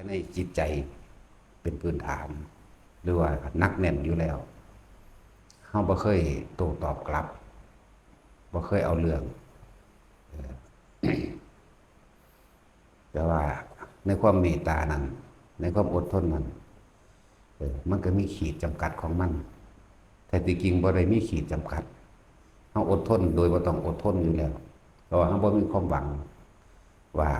ในจิตใจเป็นพื้นฐานหรือว่านักแน่นอยู่แล้วเฮาบ่เคยโต้ตอบกลับบ่เคยเอาเรื่องแต่ว่าในความเมตตานั้นในความอดทนนั้นมันก็มีขีดจำกัดของมันแต่ที่จริงบ่ได้มีขีดจำกัดเฮาอดทนโดยบ่ต้องอดทนอยู่แล้วเพราะว่าเฮาบ่มีความหวังว่า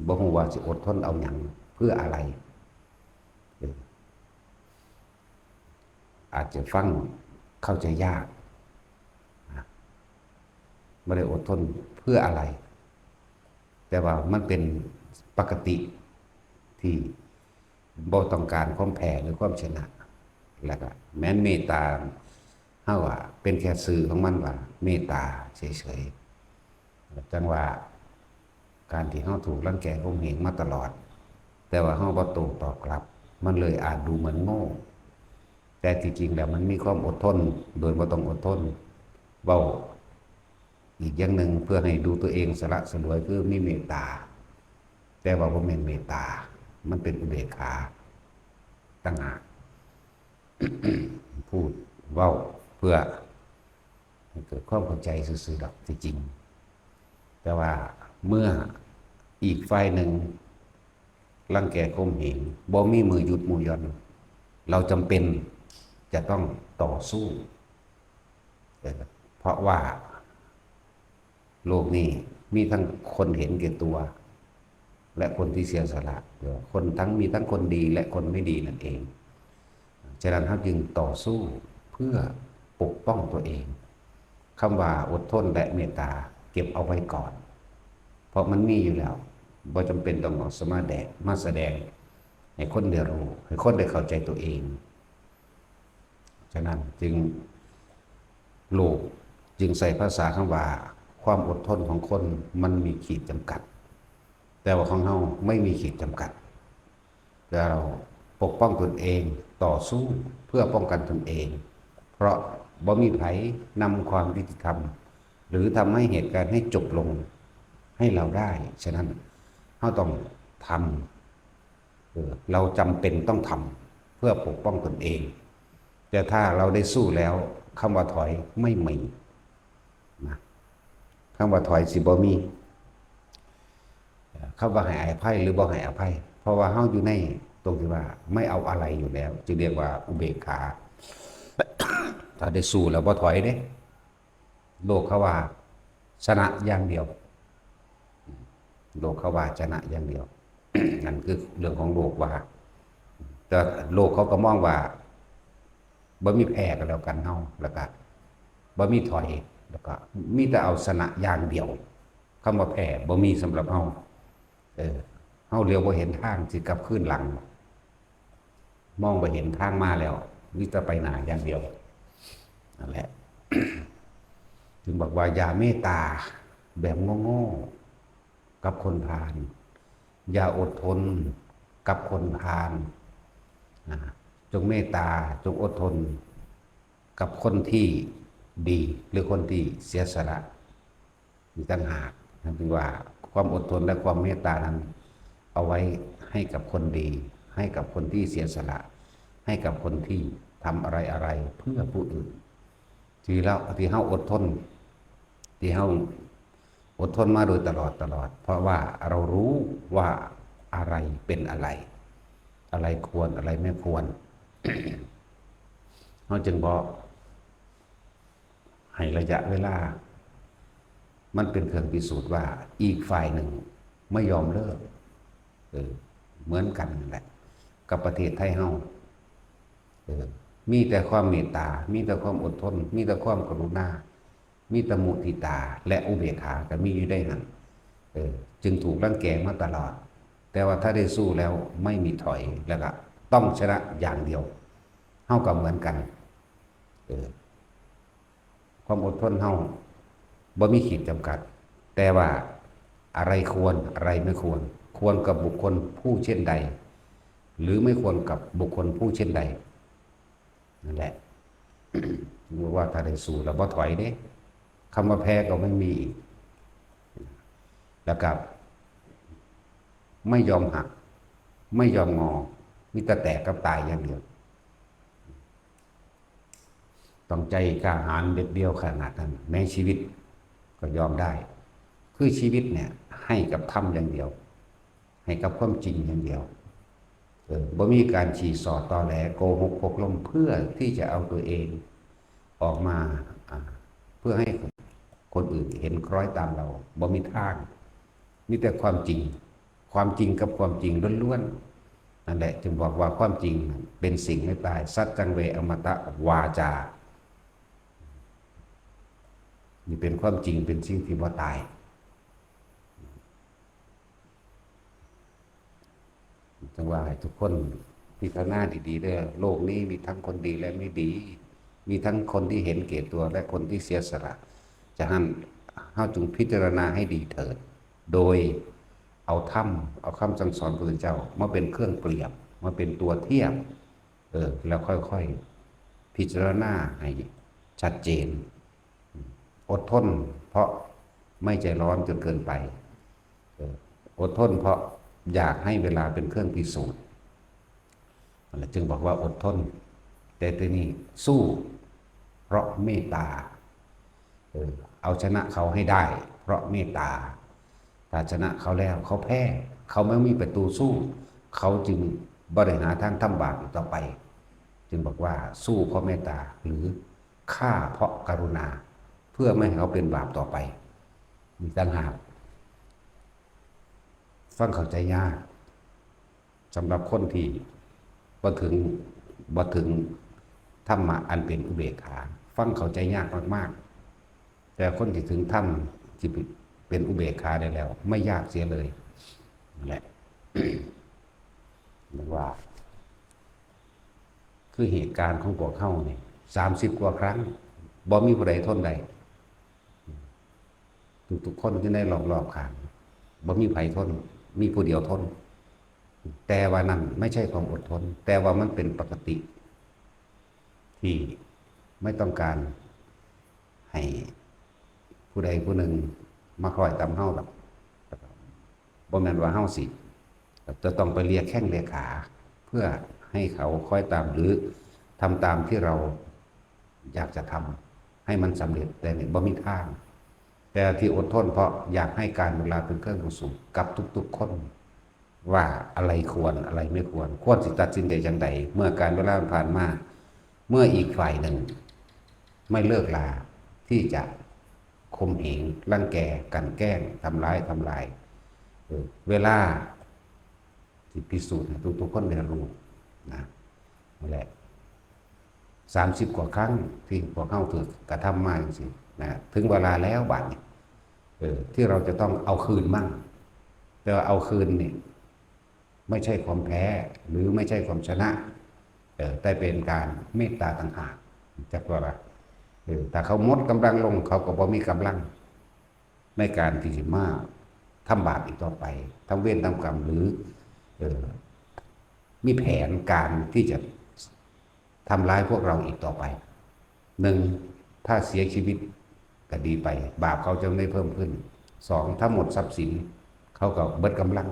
บ่ฮู้ว่าสิอดทนเอาหยังเพื่ออะไรอาจจะฟังเข้าใจยากไม่ได้อดทนเพื่ออะไรแต่ว่ามันเป็นปกติที่บ่ต้องการความแพ้หรือความชนะแล้วก็แม้นเมตตาเฮาว่าเป็นแค่สื่อของมันว่าเมตตาเฉยๆจังว่าการที่เฮาถูกรังแกข่มเหงมาตลอดแต่ว่าเฮาบ่โต้ตอบกลับมันเลยอาจดูเหมือนโง่แต่จริงๆแล้วมันมีความอดทนโดยบ่ต้องอดทนเว้าอีกอย่างหนึ่งเพื่อให้ดูตัวเองสละสลวยคือมีเมตตาแต่ว่าบ่แม่นเมตตามันเป็นอุเบกขาต่างหากพูดเว้าเพื่อให้เกิดความเข้าใจซื่อๆดอกที่จริงแต่ว่าเมื่ออีกฝ่ายหนึ่งรังแกข่มเหงบ่มีมือหยุดมือหย่อนเราจำเป็นจะต้องต่อสู้เพราะว่าโลกนี้มีทั้งคนเห็นแก่ตัวและคนที่เสียสละคนมีทั้งคนดีและคนไม่ดีนั่นเองฉะนั้นเราจึงต่อสู้เพื่อปกป้องตัวเองคำว่าอดทนและเมตตาเก็บเอาไว้ก่อนเพราะมันมีอยู่แล้วบ่จำเป็นต้องมาแสดงให้คนได้รู้ให้คนได้เข้าใจตัวเองฉะนั้นจึงโลกจึงใส่ภาษาคำว่าความอดทนของคนมันมีขีดจำกัดแต่ว่าของเราไม่มีขีดจำกัดเราปกป้องตนเองต่อสู้เพื่อป้องกันตนเองเพราะบ่มีไผนำความยุติธรรมหรือทำให้เหตุการณ์ให้จบลงให้เราได้ฉะนั้นเราต้องทำเราจำเป็นต้องทำเพื่อปกป้องตนเองแต่ถ้าเราได้สู้แล้วคำว่าถอยไม่มีนะคำว่าถอยสิบ่มีคำว่าให้อภัยหรือบ่ให้อภัยเพราะว่าเฮาอยู่ในตรงที่ว่าไม่เอาอะไรอยู่แล้วจึงเรียกว่าอุเบกขาถ้าได้สู้แล้วบ่ถอยเด้โลกเขาว่าชนะอย่างเดียวโลกเขาว่าชนะอย่างเดียว นั่นคือเรื่องของโลกว่าแต่โลกเขาก็มองว่าบ่มีแพ้กันแล้วกันเฮาแล้วก็บ่มีถอยแล้วก็มีแต่เอาชนะอย่างเดียวคำว่าแพ้บ่มีสำหรับเฮาเฮาเลี้ยวบ่เห็นทางสิกลับคืนหลังมองบ่เห็นทางมาแล้วมีแต่ไปหน้าอย่างเดียวนั่นแหละ ถึงบอกว่าอย่าเมตตาแบบโง่ๆกับคนพาลอย่าอดทนกับคนพาลจงเมตตาจงอดทนกับคนที่ดีหรือคนที่เสียสละมีต่างหากนั่นคือว่าความอดทนและความเมตตานั้นเอาไว้ให้กับคนดีให้กับคนที่เสียสละให้กับคนที่ทำอะไรเพื่อผู้อื่นที่เฮาอดทนที่เฮาอดทนมาโดยตลอดเพราะว่าเรารู้ว่าอะไรเป็นอะไรควรอะไรไม่ควร เฮาจึงบอกให้ระยะเวลามันเป็นเครื่องพิสูจน์ว่าอีกฝ่ายหนึ่งไม่ยอมเลิกเหมือนกันแหละกับประเทศไทยเฮามีแต่ความเมตตามีแต่ความอดทนมีแต่ความกรุณามีแต่มุทิตาและอุเบกขาก็มีอยู่ได้หั่นจึงถูกรังแกมาตลอดแต่ว่าถ้าได้สู้แล้วไม่มีถอยแล้วก็ต้องชนะอย่างเดียวเฮาก็เหมือนกันความอดทนเฮาบ่มีขีดจำกัดแต่ว่าอะไรควรอะไรไม่ควรควรกับบุคคลผู้เช่นใดหรือไม่ควรกับบุคคลผู้เช่นใดนั่นแหละ ว่าถ้าได้สู้แล้วบ่ถอยเด้คำว่าแพ้ก็ไม่มีอีกแล้วกับไม่ยอมหัก ไม่ยอมงอมีแต่แตกกับตายอย่างเดียวต้องใจกล้าหาญเด็ดเดี่ยวขนาดนั้นแม้ชีวิตก็ยอมได้คือชีวิตเนี่ยให้กับธรรมอย่างเดียวให้กับความจริงอย่างเดียวบ่มีการฉี่สอดตอแหลโกหกพกลมเพื่อที่จะเอาตัวเองออกมาเพื่อให้คนอื่นเห็นคล้อยตามเราบ่มีทางมีแต่ความจริงความจริงกับความจริงล้วนๆนั่นแหละจึงบอกว่าความจริงเป็นสิ่งไม่ตายสัจจังเวอมตะวาจานี่เป็นความจริงเป็นสิ่งที่บ่ตายจังว่าให้ทุกคนพิจารณาดีๆเด้อโลกนี้มีทั้งคนดีและไม่ดีมีทั้งคนที่เห็นแก่ตัวและคนที่เสียสละจะหันเฮาจงพิจารณาให้ดีเถิดโดยเอาธรรมเอาคำสั่งสอนพระพุทธเจ้ามาเป็นเครื่องเปรียบมาเป็นตัวเทียบแล้วค่อยๆพิจารณาให้ชัดเจนอดทนเพราะไม่ใจร้อนจนเกินไปอดทนเพราะอยากให้เวลาเป็นเครื่องพิสูจน์จึงบอกว่าอดทนแต่ทีนี้สู้เพราะเมตตาเอาชนะเขาให้ได้ เพราะเมตตาถ้าชนะเขาแล้วเขาแพ้เขาไม่มีประตูสู้เขาจึงบริหารทางทำบาปอีกต่อไปจึงบอกว่าสู้เพราะเมตตาหรือฆ่าเพราะกรุณาเพื่อไม่ให้เขาเป็นบาปต่อไปมีต่างหากฟังเข้าใจยากสำหรับคนที่บ่ถึงธรรมะอันเป็นอุเบกขาฟังเข้าใจยากมากๆแต่คนที่ถึงธรรมที่เป็นอุเบกขาได้แล้วไม่ยากเสียเลยนั่นแหละ นึกว่าคือเหตุการณ์ของพวกเขาเนี่ย30 กว่าครั้งบ่มีผู้ใดทนได้ทุกคนที่ได้รอบๆข้างบ่มีไผทนมีผู้เดียวทนแต่ว่านั่นไม่ใช่ความอดทนแต่ว่ามันเป็นปกติที่ไม่ต้องการให้ผู้ใดผู้หนึ่งมาคอยตามเฮาหรอกบ่แม่นว่าเฮาสิจะต้องไปเลียแข้งเลียขาเพื่อให้เขาคอยตามหรือทำตามที่เราอยากจะทำให้มันสำเร็จแต่เนี่ยบ่มีทางแต่ที่อดทนเพราะอยากให้การเวลาเป็นเครื่องพิสูจน์กับทุกๆคนว่าอะไรควรอะไรไม่ควรสิตัดสินใจจังใดเมื่อการเวลาผ่านมาเมื่ออีกฝ่ายหนึ่งไม่เลิกลาที่จะข่มเหงรังแกกันแกล้งทำลายเวลาที่พิสูจน์ทุกคนได้รู้นะนั่นแหละ30 กว่าครั้งที่พวกเขาถูกกระทำมาจริงๆนะถึงเวลาแล้วบัดนี้ที่เราจะต้องเอาคืนมั่งแต่ว่าเอาคืนนี่ไม่ใช่ความแพ้หรือไม่ใช่ความชนะแต่เป็นการเมตตาต่างหากจากว่าแต่เขามดกำลังลงเขาก็บ่มีกำลังในการที่จะมาทำบาปอีกต่อไปทำเวรทำกรรมหรือมีแผนการที่จะทำร้ายพวกเราอีกต่อไป1ถ้าเสียชีวิตก็ดีไปบาปเขาจะไม่เพิ่มขึ้น2ถ้าหมดทรัพย์สินเขาก็เบิดกำลัง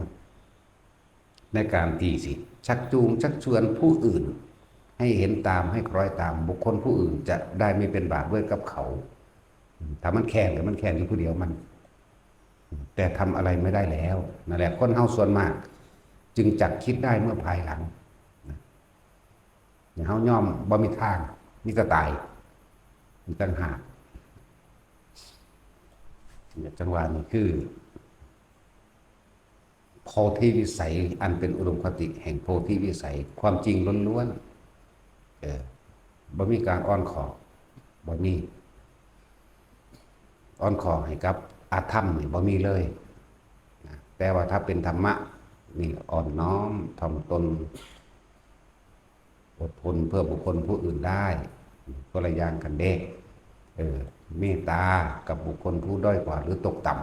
ในการที่สิชักจูงชักชวนผู้อื่นให้เห็นตามให้คล้อยตามบุคคลผู้อื่นจะได้ไม่เป็นบาปด้วยกับเขาถ้ามันแค้นมันแค้นอยู่ผู้เดียวมันแต่ทำอะไรไม่ได้แล้วนั่นแหละคนเฮาส่วนมากจึงจักคิดได้เมื่อภายหลังเฮาย่อมบ่มีทางมีแต่ตายมีต่างหากจังหวะนี้คือโพธิวิสัยอันเป็นอุดมคติแห่งโพธิวิสัยความจริงล้วนๆบ่มีการอ้อนขอบ่มีอ้อนขอให้กับอาธรรมนี่บ่มีเลยนะแต่ว่าถ้าเป็นธรรมะนี่อ่อนน้อมถ่อมตนอดทนเพื่อบุคคลผู้อื่นได้คนละอย่างกันเด้เมตตากับบุคคลผู้ด้อยกว่าหรือตกต่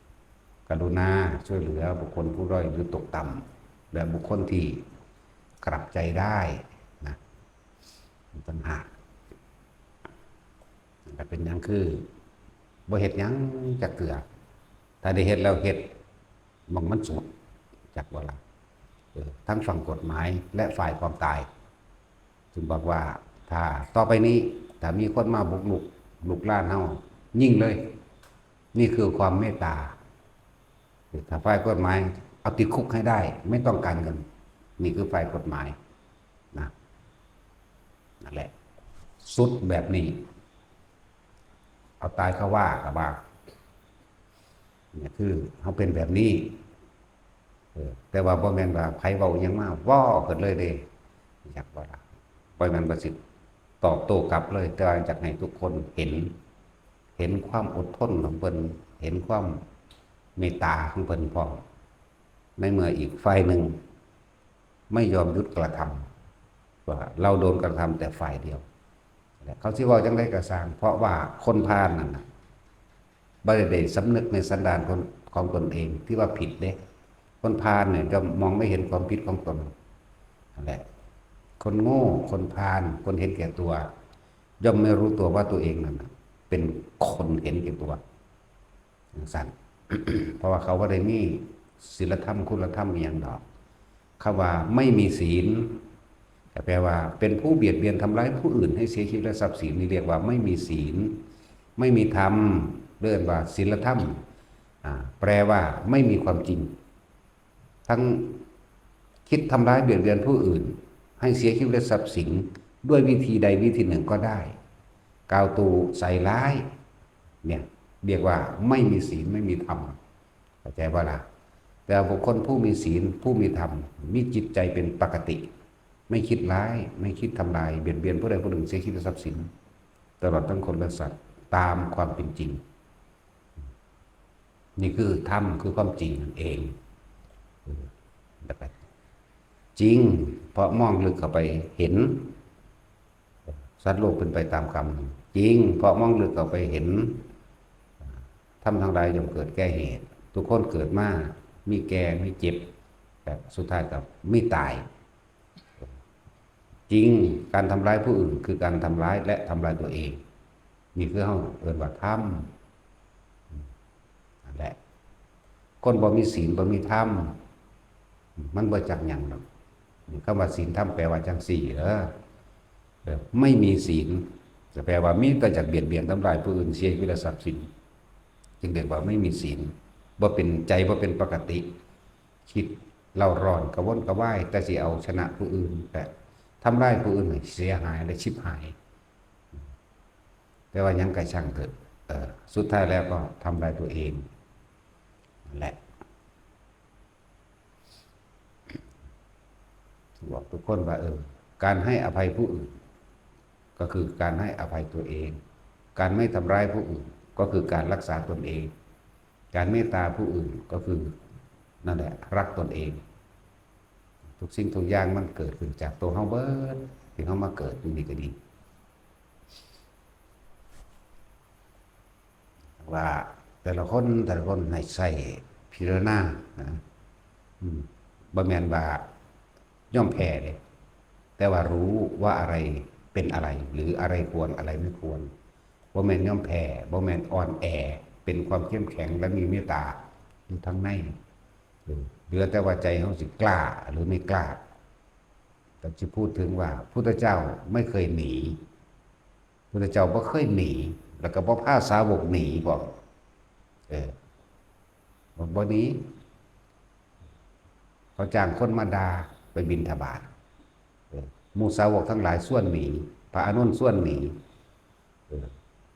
ำกรุณาช่วยเหลือบุคคลผู้ด้อยหรือตกต่ำและบุคคลที่กลับใจได้นะปัญหาแต่เป็นอย่างคือบ่เฮ็ดหยังจักเกือถ้าได้เฮ็ดแล้วเฮ็ดมันสุดจักบ่ล่ะ ทั้งฝั่งกฎหมายและฝ่ายความตายจึงบอกว่าถ้าต่อไปนี้ถ้ามีคนมาบุกล้านเฮายิ่งเลย นี่คือความเมตตาถ้าฝ่ายกฎหมายเอาติดคุกให้ได้ ไม่ต้องการเงินนี่คือฝ่ายกฎหมายนะนั่นแหละสุดแบบนี้เอาตายเขาว่ากับว่าเนี่ยคือเขาเป็นแบบนี้แต่ว่าบ่แม่นว่าไผเว้ายังมาว้อเกิดเลยเด้อยากว่าบ่แม่นว่าสิตอบโต้กลับเลยแต่ว่าอยากให้ทุกคนเห็นความอดทนของเพิ่นเห็นความเมตตาของเพิ่นพร้อมในเมื่ออีกฝ่ายหนึ่งไม่ยอมหยุดกระทำว่าเราโดนกระทำแต่ฝ่ายเดียวเขาสิเว้าจังได๋ก็สร้างเพราะว่าคนพาลนั่นน่ะบ่ได้สำนึกในสันดานของตนเองที่ว่าผิดเด้คนพาลเนี่ยจะมองไม่เห็นความผิดของตนนั่นแหละคนโง่คนพาลคนเห็นแก่ตัวย่อมไม่รู้ตัวว่าตัวเองนั่นเป็นคนเห็นแก่ตัวสั่น เพราะว่าเขาบ่ได้มีศีลธรรมคุณธรรมอหย่างดอกคำว่าไม่มีศีลแปลว่าเป็นผู้เบียดเบียนทำร้ายผู้อื่นให้เสียชีวิตและทรัพย์สินนี่เรียกว่าไม่มีศีลไม่มีธรรมเรียกว่าศีลธรรมแปลว่าไม่มีความจริงทั้งคิดทำร้ายเบียดเบียนผู้อื่นให้เสียชีวิตและทรัพย์สินด้วยวิธีใดวิธีหนึ่งก็ได้กล่าวตูใส่ร้ายเนี่ยเรียกว่าไม่มีศีลไม่มีธรรมเข้าใจว่าล่ะแต่บุคคลผู้มีศีลผู้มีธรรมมีจิตใจเป็นปกติไม่คิดร้ายไม่คิดทำลายเบียดเบียนผู้ใดผู้หนึ่งเสียชีวิตและทรัพย์สินตลอดทั้งคนและสัตว์ตามความเป็นจริงนี่คือธรรมคือความจริงนั่นเองจริงเพราะมองลึกเข้าไปเห็นสัตว์โลกเป็นไปตามกรรมจริงเพราะมองลึกเข้าไปเห็นทำทั้งหลายย่อมเกิดแก่เหตุทุกคนเกิดมามีแก่มีเจ็บแต่สุดท้ายกับมีตายจริงการทำร้ายผู้อื่นคือการทำร้ายและทำลายตัวเองนี่คือเขาเอิ้นว่าธรรมนั่นแหละคนบ่มีศีลบ่มีธรรมมันบ่จักหยังหรอกคำว่าศีลธรรมแปลว่าจังสี่ไม่มีศีลจะแปลว่ามีแต่จากเบียดเบียนทำลายผู้อื่นเสียชีวิตและทรัพย์สินจึงเรียกว่าไม่มีศีลบ่เป็นใจบ่เป็นปกติคิดเล่าร้อนกระวนกระวายแต่สิเอาชนะผู้อื่นแต่ทำร้ายผู้อื่นให้เสียหายและชิบหายแต่ว่ายังไกลช่างเถิดสุดท้ายแล้วก็ทำลายตัวเองนั่นแหละบอกทุกคนว่าการให้อภัยผู้อื่นก็คือการให้อภัยตัวเองการไม่ทำร้ายผู้อื่นก็คือการรักษาตนเองการเมตตาผู้อื่นก็คือนั่นแหละรักตนเองทุกสิ่งทุกอย่างมันเกิดขึ้นจากตัวเฮาเบิดที่เฮามาเกิดอยู่นี่ก็ดีว่าแต่ละคนให้ใส่พิจารณานะบ่แม่นว่าย่อมแพ้เลยแต่ว่ารู้ว่าอะไรเป็นอะไรหรืออะไรควรอะไรไม่ควรบ่แม่นย่อมแพ้บ่แม่นอ่อนแอเป็นความเข้มแข็งและมีเมตตาอยู่ทั้งในเหลือแต่ว่าใจเขาสิกล้าหรือไม่กล้าแต่จะพูดถึงว่าพุทธเจ้าไม่เคยหนีพุทธเจ้าบ่เคยหนีแล้วก็บ่พาสาวกหนีบอกบ่หนีเขาจ้างคนมาด่าไปบิณฑบาตหมู่สาวกทั้งหลายส่วนหนีพระอานนท์ส่วนหนี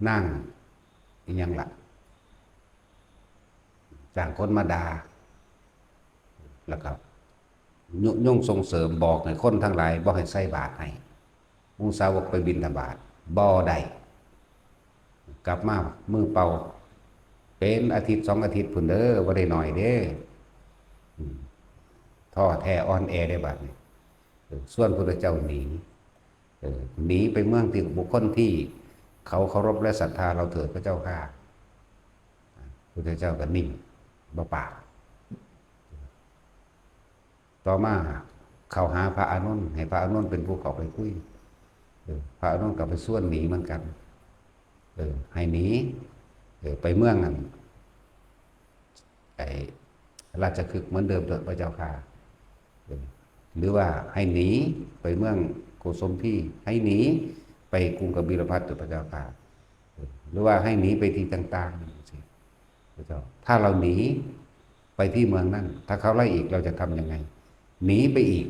นั่งอีหยังล่ะจ้างคนมาด่าแล้วก็ยุ่งส่งเสริมบอกให้คนทั้งหลายบ่ให้ใส่บาตรให้หมู่สาวกไปบิณฑบาตบ่ได้กลับมามือเปล่าเป็นอาทิตย์2 อาทิตย์พุ่นเด้อบ่ได้หน่อยเด้ท้อแท้อ่อนแอได้บัดนี้ส่วนพระเจ้าหนีไปเมืองที่บุคคลที่เขาเคารพและศรัทธาเราเถิดพระเจ้าข้าพระเจ้าก็นิ่งบ่ปากต่อมาเข้าหาพระอานนท์ให้พระอานนท์เป็นผู้เข้าไปคุยพระอานนท์ก็ไปส่วนหนีเหมือนกันให้หนีไปเมืองนั้นไอ้ราชคฤห์เหมือนเดิมเถิดพระเจ้าค่ะ หรือว่าให้หนีไปเมืองโกสมพีให้หนีไปกรุงกบิลพัสดุพระเจ้าค่ะหรือว่าให้หนีไปที่ต่างๆสิพระเจ้าถ้าเราหนีไปที่เมืองนั้นถ้าเขาไล่อีกเราจะทำยังไงหนีไปอีก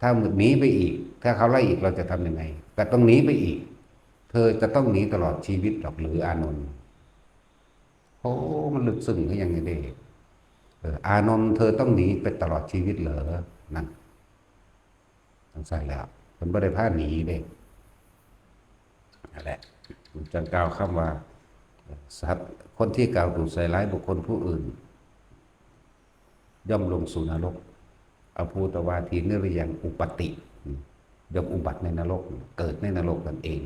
ถ้าหนีไปอีกถ้าเขาไล่อีกเราจะทำยังไงก็ต้องหนีไปอีกเธอจะต้องหนีตลอดชีวิตหรอกหรืออานนท์โอ้มันลึกซึ้งก็ยังไงเด้อานนท์เธอต้องหนีไปตลอดชีวิตเหรอนั่นต้องใส่แล้วมันไม่ได้พาหนีเด้นั่นแหละมันจังกล่าวคำว่าสัตว์คนที่กล่าวดูใส่ร้ายบุคคลผู้อื่นย่อมลงสู่นรกอภูตวาทีนิรยังอุปติย่อมอุบัติในนรกเกิดในนรกกันเอง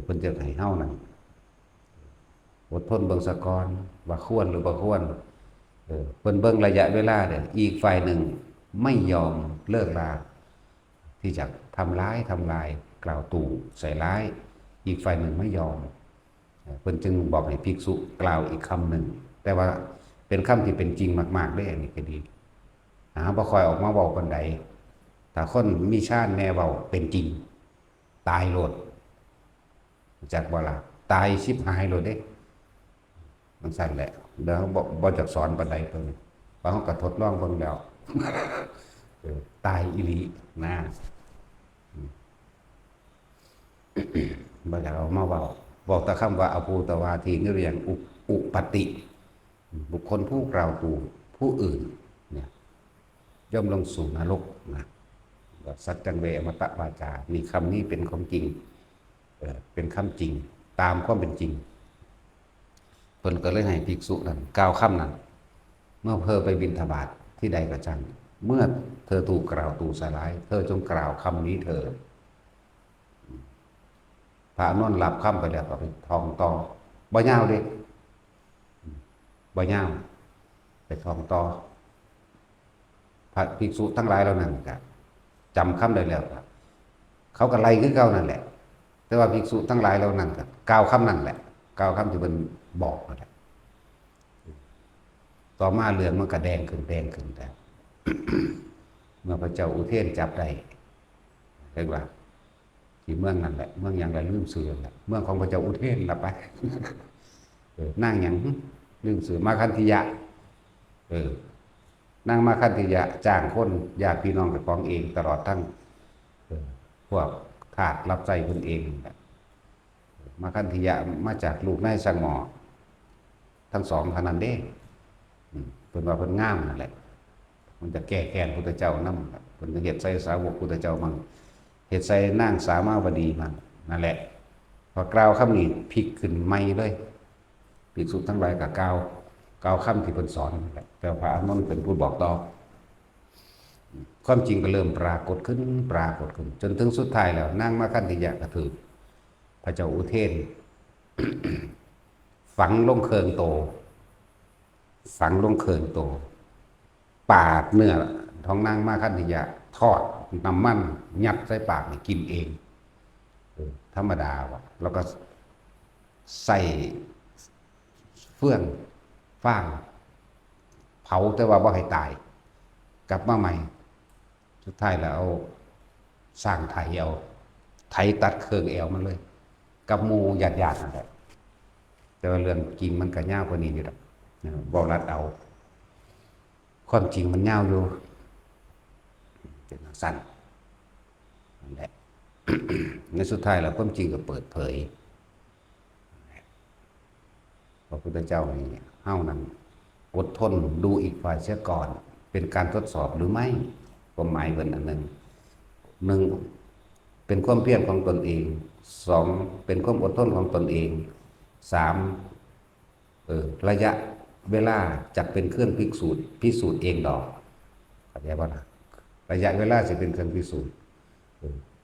เพิ่นจะให้เฮานั่นอดทนเบิ่งสะกอนว่าควรหรือบ่ควรเพิ่นเบิ่งระยะเวลาเนี่ยอีกฝ่ายหนึ่งไม่ยอมเลิกลาที่จะทำร้ายกล่าวตู่ใส่ร้ายอีกฝ่ายหนึ่งไม่ยอมเพิ่นจึงบอกให้ภิกษุกล่าวอีกคำหนึ่งแต่ว่าเป็นคำที่เป็นจริงมากๆได้อันนี้ก็ดีบ่ค่อยออกมาเว้าปานใดถ้าคนมีชาติแน่เว้าเป็นจริงตายโลดจักบ่ล่ะตายชิบหายโลดเด้มันสั่นแหละเดี๋ยวบ่จักสอนปานใดเพิ่นเพราะเฮาก็ทดลองเบิ่งแล้วตายอีหลีนะบ่อยากเอามาเว้าบอกแต่คำว่าอภูตวาทีนิรยังอุปติบุคคลผู้กล่าวตู่ผู้อื่นเนี่ยย่อมลงสู่นรกนะสัจจังเวอมตะวาจามีคำนี้เป็นของจริงเป็นคำจริงตามความเป็นจริงเพิ่นก็เลยให้ภิกษุนั้นกล่าวคำนั้นเมื่อเธอไปบิณฑบาตที่ใดก็จังเมื่อเธอถูกกล่าวตู่ใส่ร้ายเธอจงกล่าวคำนี้เถิดพระอานนท์รับคำไปแล้วก็ไปท่องต่อบ่ยาวเด้บ่ยาวไปท่องต่อพระภิกษุทั้งหลายเหล่านั้นก็จำคำได้แล้วเขาก็ไล่คือเก่านั่นแหละแต่ว่าภิกษุทั้งหลายเหล่านั้นก็กล่าวคำนั้นแหละกล่าวคำที่มันบอกนั่นแหละต่อมาเรื่องมันก็แดงขึ้นแต่ เมื่อพระเจ้าอุเทนจับได้เรียกว่าที่เมืองนั่นแหละเมืองอย่างไรลืมเสือแหละเมืองของพระเจ้าอุเทนละไปนั่งอย่างลืมเสือมาคันธิยะนั่งมาคันธิยะจ้างคนญาติพี่น้องกับของเองตลอดทั้งพวกทาสรับใจคนเองมาคันธิยะมาจากลูกนายสังหมอทั้งสองเท่านั้นเด้เป็นว่าเป็นง่ามนั่นแหละมันจะแก้แค้นพุทธเจ้านั่นเป็นเหตุใส่สาวกพุทธเจ้ามั่งเหตุใส่นางสามาวดีมั่งนั่นแหละพอกล่าวคำนี้พลิกขึ้นไม่เลยภิกษุทั้งหลายกับกล่าวคำที่เพิ่นสอนแต่พระอานนท์เป็นผู้บอกต่อความจริงก็เริ่มปรากฏขึ้นจนถึงสุดท้ายแล้วนางมาคันธิยะก็ถือพระเจ้าอุเทน ฝังลงเคืองโตปาดเนื้อท้องนางมาคันธิยะทอดน้ำมันยัดใส่ปากกินเองธรรมดาวะแล้วก็ใส่เฟื่องฟางเผาแต่ว่าบ่ให้ตายกลับมาใหม่สุดท้ายแล้วเอาสร้างไถเอาไถตัดเครื่องแอวมันเลยกับหมู่ญาติๆนั่นแหละแต่ว่าเรื่องจริงมันก็ยาวกว่านี้อยู่ดอกบ่รัดเอาความจริงมันยาวอยู่เป็นสั้นนั่นแหละ ในสุดท้ายแล้วความจริงก็เปิดเผยพระพุทธเจ้านี่เฮ้านั้นอดทนดูอีกฝ่ายเสียก่อนเป็นการทดสอบหรือไม่ความหมายเป็นอันหนึ่งเป็นความเพียรของตนเองสองเป็นความอดทนของตนเองสามระยะเวลาจะเป็นเครื่องพิสูจน์เองดอกเข้าใจป่ะนะระยะเวลาจะเป็นเครื่องพิสูจน์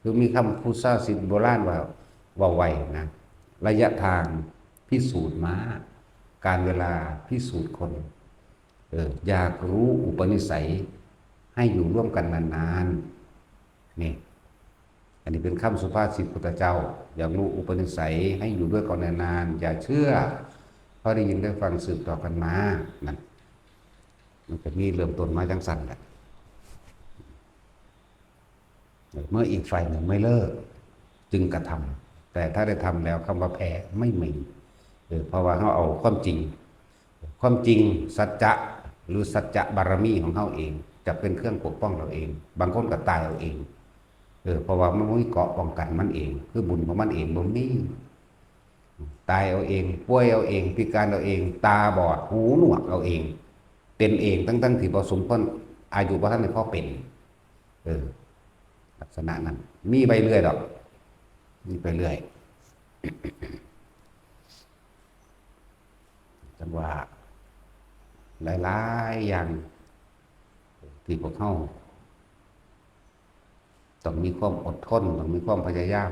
คือมีคำพุทธศาสนาโบราณว่าไวนะระยะทางพิสูจน์ม้าการเวลาพิสูจน์คนอยากรู้อุปนิสัยให้อยู่ร่วมกันนานๆนี่อันนี้เป็นคำสุภาษิตพุทธเจ้าอยากรู้อุปนิสัยให้อยู่ด้วยกันนานๆอย่าเชื่อเพราะได้ยินได้ฟังสืบต่อกันมานั่นมันจะมีเริ่มต้นมาจังสั่นแหละ เมื่ออีกฝ่ายหนึ่งไม่เลิกจึงกระทำแต่ถ้าได้ทำแล้วคำว่าแพ้ไม่มีเพราะว่าเขาเอาความจริงสัจจะหรือสัจจะบารมีของเขาเองจะเป็นเครื่องปกป้องเราเองบางคนก็ตายเอาเองเพราะว่ามันไม่เกาะป้องกันมันเองคือบุญของมันเองบ่มีตายเอาเองป่วยเอาเองพิการเอาเองตาบอดหูหนวกเอาเองเป็นเองตั้งที่ผสมพ้นอายุพระท่านในพ่อเป็นลักษณะนั้นมีไปเรื่อยดอกมีไปเรื่อยจังว่าหลายๆอย่างที่พวกเขาต้องมีความอดทนต้องมีความพยายาม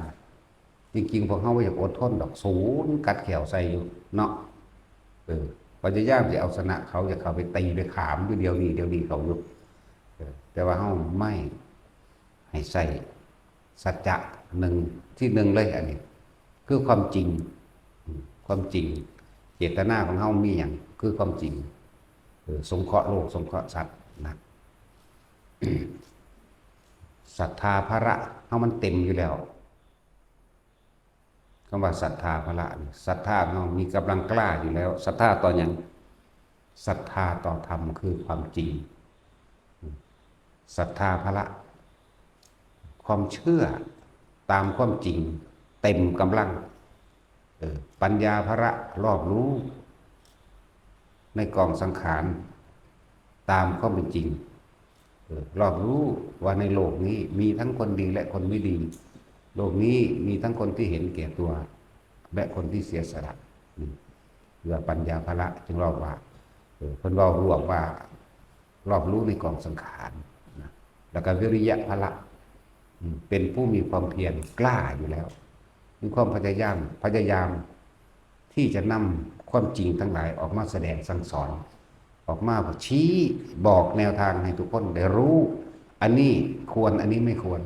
จริงๆพวกเขาไม่อยากอดทนดอกศูนย์กัดแขวใส่อยู่เนาะพยายามจะเอาชนะเขาจะเข้าไปตีไปขามอยู่เดียวนี้เขาอยู่แต่ว่าเขาไม่ให้ใส่สัจจะหนึ่งที่หนึ่งเลยอันนี้คือความจริงเจตนาของเขามีอย่างคือความจริงสงเคราะห์โลกสงเคราะห์สัตว์นะศรัทธาภระเขามันเต็มอยู่แล้วคำว่าศรัทธาภระศรัทธาเรามีกำลังกล้าอยู่แล้วศรัทธาต่ออย่างศรัทธาต่อธรรมคือความจริงศรัทธาภระความเชื่อตามความจริงเต็มกำลังปัญญาภระรอบรู้ในกองสังขารตามความเป็นจริงรอบรู้ว่าในโลกนี้มีทั้งคนดีและคนไม่ดีโลกนี้มีทั้งคนที่เห็นแก่ตัวและคนที่เสียสละเรื่องปัญญาภระจึงรอบว่าคนรอบรู้ว่ารอบรู้ในกองสังขารแล้วก็วิริยะภระเป็นผู้มีความเพียรกล้าอยู่แล้วมีความพยายามที่จะนำความจริงทั้งหลายออกมาแสดงสั่งสอนออกมาชี้บอกแนวทางให้ทุกคนได้รู้อันนี้ควรอันนี้ไม่ควร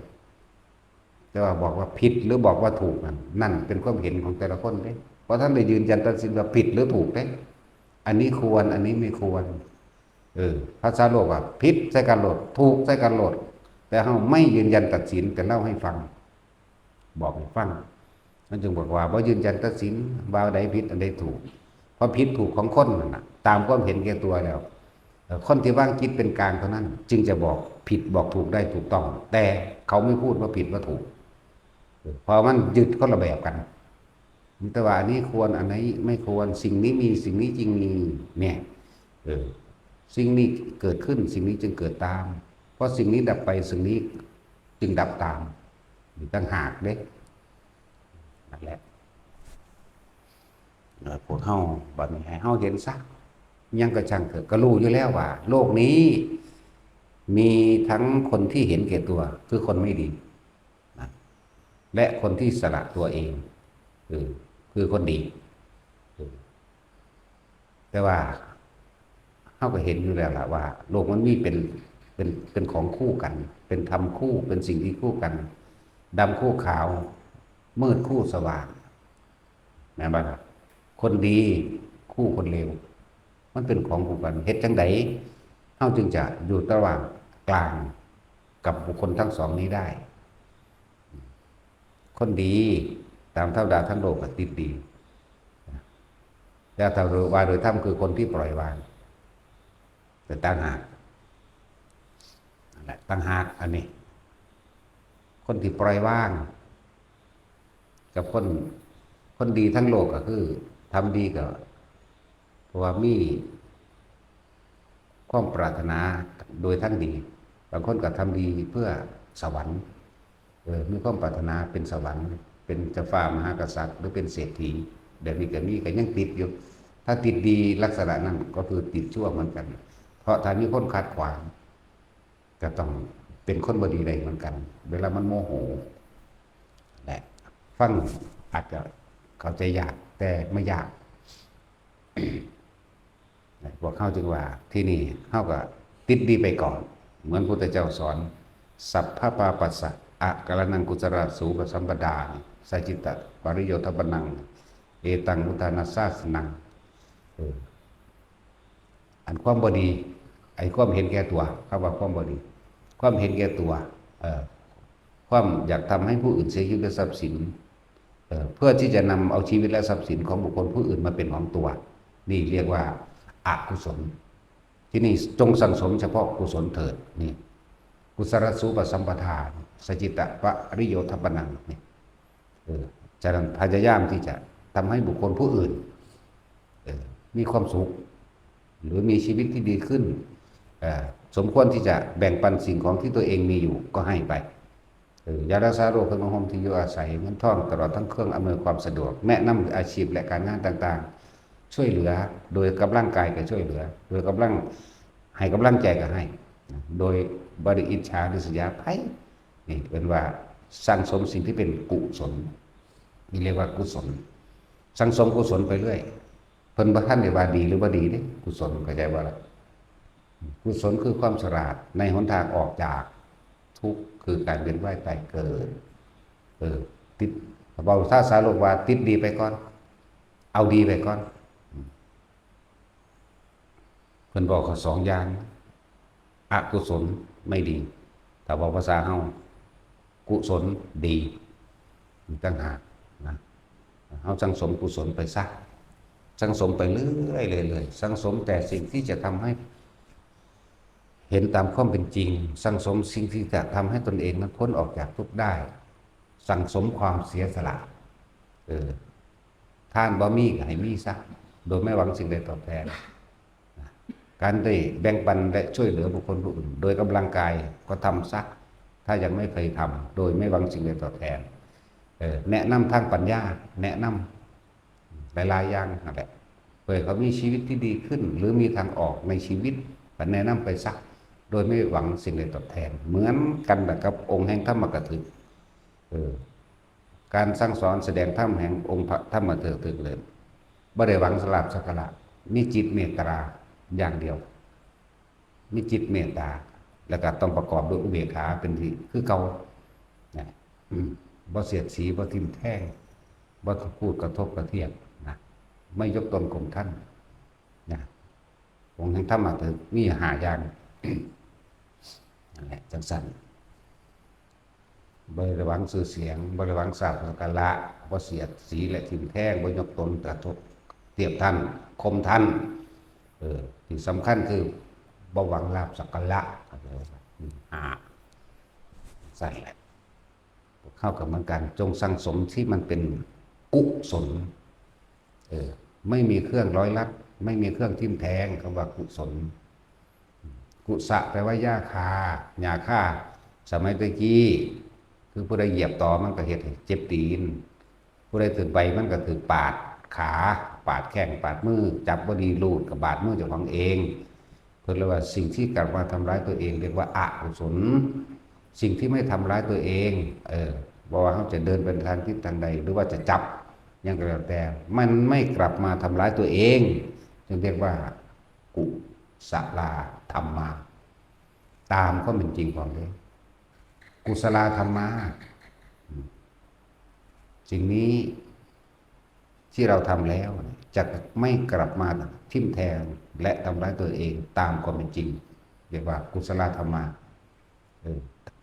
แต่ว่าบอกว่าผิดหรือบอกว่าถูกนั่นเป็นความเห็นของแต่ละคนเด้เพราะท่านได้ยืนยันตัดสินว่าผิดหรือถูกเด้อันนี้ควรอันนี้ไม่ควรภาษาโลกว่าผิดใส่การโหลดถูกใส่การโหลดแต่เขาไม่ยืนยันตัดสินแต่เล่าให้ฟังบอกให้ฟังนั่นจึงบอกว่ายืนยันตัดสินว่าใดผิดอันใดถูกเพราะผิดถูกของคนนั่นนะตามความเห็นแก่ตัวแล้วคนที่ว่างคิดเป็นกลางเท่านั้นจึงจะบอกผิดบอกถูกได้ถูกต้องแต่เขาไม่พูดว่าผิดว่าถูกพอมันยึดคนละแบบกันแต่ว่าอันนี้ควรอันนี้ไม่ควรสิ่งนี้มีสิ่งนี้จริงมีเนี่ยสิ่งนี้เกิดขึ้นสิ่งนี้จึงเกิดตามเพราะสิ่งนี้ดับไปสิ่งนี้จึงดับตามต่างหากเด้นั่นแหละพวกเฮาบัดนี้ให้เฮาเห็นซะยังกระช่างเถอะก็รู้อยู่แล้วว่าโลกนี้มีทั้งคนที่เห็นแก่ตัวคือคนไม่ดีนะและคนที่สละตัวเองคือคนดีแต่ว่าเฮาก็เห็นอยู่แล้วล่ะว่าโลกมันมีเป็นของคู่กันเป็นธรรมคู่เป็นสิ่งที่คู่กันดำคู่ขาวมืดคู่สว่างแม่นบ่ล่ะคนดีคู่คนเลวมันเป็นของคู่กันเฮ็ดจังไดเฮาจึงจะอยู่ระหว่างกลางกับบุคคลทั้งสองนี้ได้คนดีตามเท่าดาทั้งโลกก็ติดดีแล้วถ้าว่าโดยธรรมคือคนที่ปล่อยวางแต่ต่างหากนั่นแหละต่างหากอันนี้คนที่ปล่อยวางกับคนดีทั้งโลกก็คือทำดีก็เพราะว่ามีความปรารถนาโดยทั้งดีบางคนก็ทำดีเพื่อสวรรค์มีความปรารถนาเป็นสวรรค์เป็นเจ้าฟ้ามหากษัตริย์หรือเป็นเศรษฐีเดี๋ยวนี้ก็มีก็ยังติดอยู่ถ้าติดดีลักษณะนั้นก็คือติดชั่วเหมือนกันเพราะถ้ามีคนขัดขวางก็ต้องเป็นคนบดีใดเหมือนกันเวลามันโมโหแหละฟังอาจจะเข้าใจยากแต่ไม่ยากพวกเข้าจึงว่าที่นี่เข้ากับติดดีไปก่อนเหมือนพุทธเจ้าสอนสัพพะปาปัสสะอะกะละนังกุศลสูปสัมปดาสัจจิตะปริโยทปนังเอตังอุทานาสาสนังอันความบดีไอ้ความเห็นแก่ตัวคำว่าความบดีความเห็นแก่ตัว ความอยากทำให้ผู้อื่นเสียชีวิตและทรัพย์สินเพื่อที่จะนำเอาชีวิตและทรัพย์สินของบุคคลผู้อื่นมาเป็นของตัวนี่เรียกว่าอกุศลที่นี่จงสั่งสมเฉพาะกุศลเถิดนี่กุศลสูปสัมปทานสจิตะปริโยทัปปนังนี่จะพยายามที่จะทำให้บุคคลผู้อื่นมีความสุขหรือมีชีวิตที่ดีขึ้นสมควรที่จะแบ่งปันสิ่งของที่ตัวเองมีอยู่ก็ให้ไปยารักษาโรคเครื่องห่มที่อยู่อาศัยเงินทองตลอดทั้งเครื่องอำนวยความสะดวกแนะนำอาชีพและการงานต่างๆช่วยเหลือโดยกำลังกายก็ช่วยเหลือโดยกำลังให้กำลังใจก็ให้โดยบริอิจฉาริษยาไพนี่เป็นว่าสร้างสมสิ่งที่เป็นกุศลนี่เรียกว่ากุศลสร้างสมกุศลไปเรื่อยเพิ่นบ่ทันได้ว่าดีหรือบ่ดีเด้กุศลเข้าใจบ่ล่ะกุศลคือความฉลาดในหนทางออกจากทุกข์คือการเวียนว่ายตายเกิดติดเบาท่าสาโลกว่าติดดีไปก่อนเอาดีไปก่อนเพิ่นบอกเขา2อย่างอกุศลไม่ดีถ้าบอกภาษาเฮากุศลดีต่างหากนะเฮาสังสมกุศลไปซะสังสมไปเรื่อยๆสังสมแต่สิ่งที่จะทำให้เห็นตามความเป็นจริงสังสมสิ่งที่จะทำให้ตนเองนั้นพ้นออกจากทุกข์ได้สังสมความเสียสละท่านบ่มีก็ให้มีซะโดยไม่หวังสิ่งใดตอบแทนการได้แบ่งปันและช่วยเหลือบุคคลผู้อื่นโดยกำลังกายก็ทำซะถ้ายังไม่เคยทำโดยไม่หวังสิ่งใดตอบแทนแนะนำทางปัญญาแนะนำหลายๆอย่างนั่นแหละเพื่อเขามีชีวิตที่ดีขึ้นหรือมีทางออกในชีวิตแนะนำไปซะโดยไม่หวังสิ่งใดตอบแทนเหมือนกันกับองค์แห่งธรรมกถึกการสั่งสอนแสดงธรรมแห่งองค์พระธรรมถึกเลยบ่ได้หวังสลาบสักการะมีจิตเมตตาอย่างเดียวมีจิตเมตตาแล้วก็ต้องประกอบด้วยอุเบกขาเป็นที่คือเก่าบ่เสียดสีบ่ทิ่มแทงบ่พูดกระทบกระเทียบนะไม่ยกตนข่มท่านนะองค์แห่งธรรมถึกมี5อย่างนั่นแหละจังสันบริวังสื่อเสียงบริวังสาบสักการะบ่เสียดสีและทิ่มแทงบ่ยกตนกระทบเทียบท่านคมท่านที่สำคัญคือบ่หวังลาภสักการะใส่แหละเข้ากับเหมือนกันจงสั่งสมที่มันเป็นกุศลไม่มีเครื่องร้อยลัดไม่มีเครื่องทิ่มแทงคำว่ากุศลกุสะแปลว่าหญ้าคาหญ้าคาสมัยตะกี้คือผู้ใดเหยียบต่อมันก็เฮ็ดให้เจ็บตีนผู้ใดถือใบมันก็ถือปาดขาปาดแข้งปาดมือจับบ่ดีลูดกับบาดมือเจ้าของเองเพิ่นเรียกว่าสิ่งที่กลับมาทำร้ายตัวเองเรียกว่าอกุศลสิ่งที่ไม่ทำร้ายตัวเองบอกว่าเขาจะเดินเป็นทางทิศทางใดหรือว่าจะจับยังก็แล้วแต่มันไม่กลับมาทำร้ายตัวเองจึงเรียกว่ากุศลธรรมาตามความเป็นจริงของเลยกุศลธรรมาสิ่งนี้ที่เราทำแล้วจะไม่กลับมาทิ่มแทงและทำร้ายตัวเองตามความเป็นจริงเรียกว่ากุศลธรรมา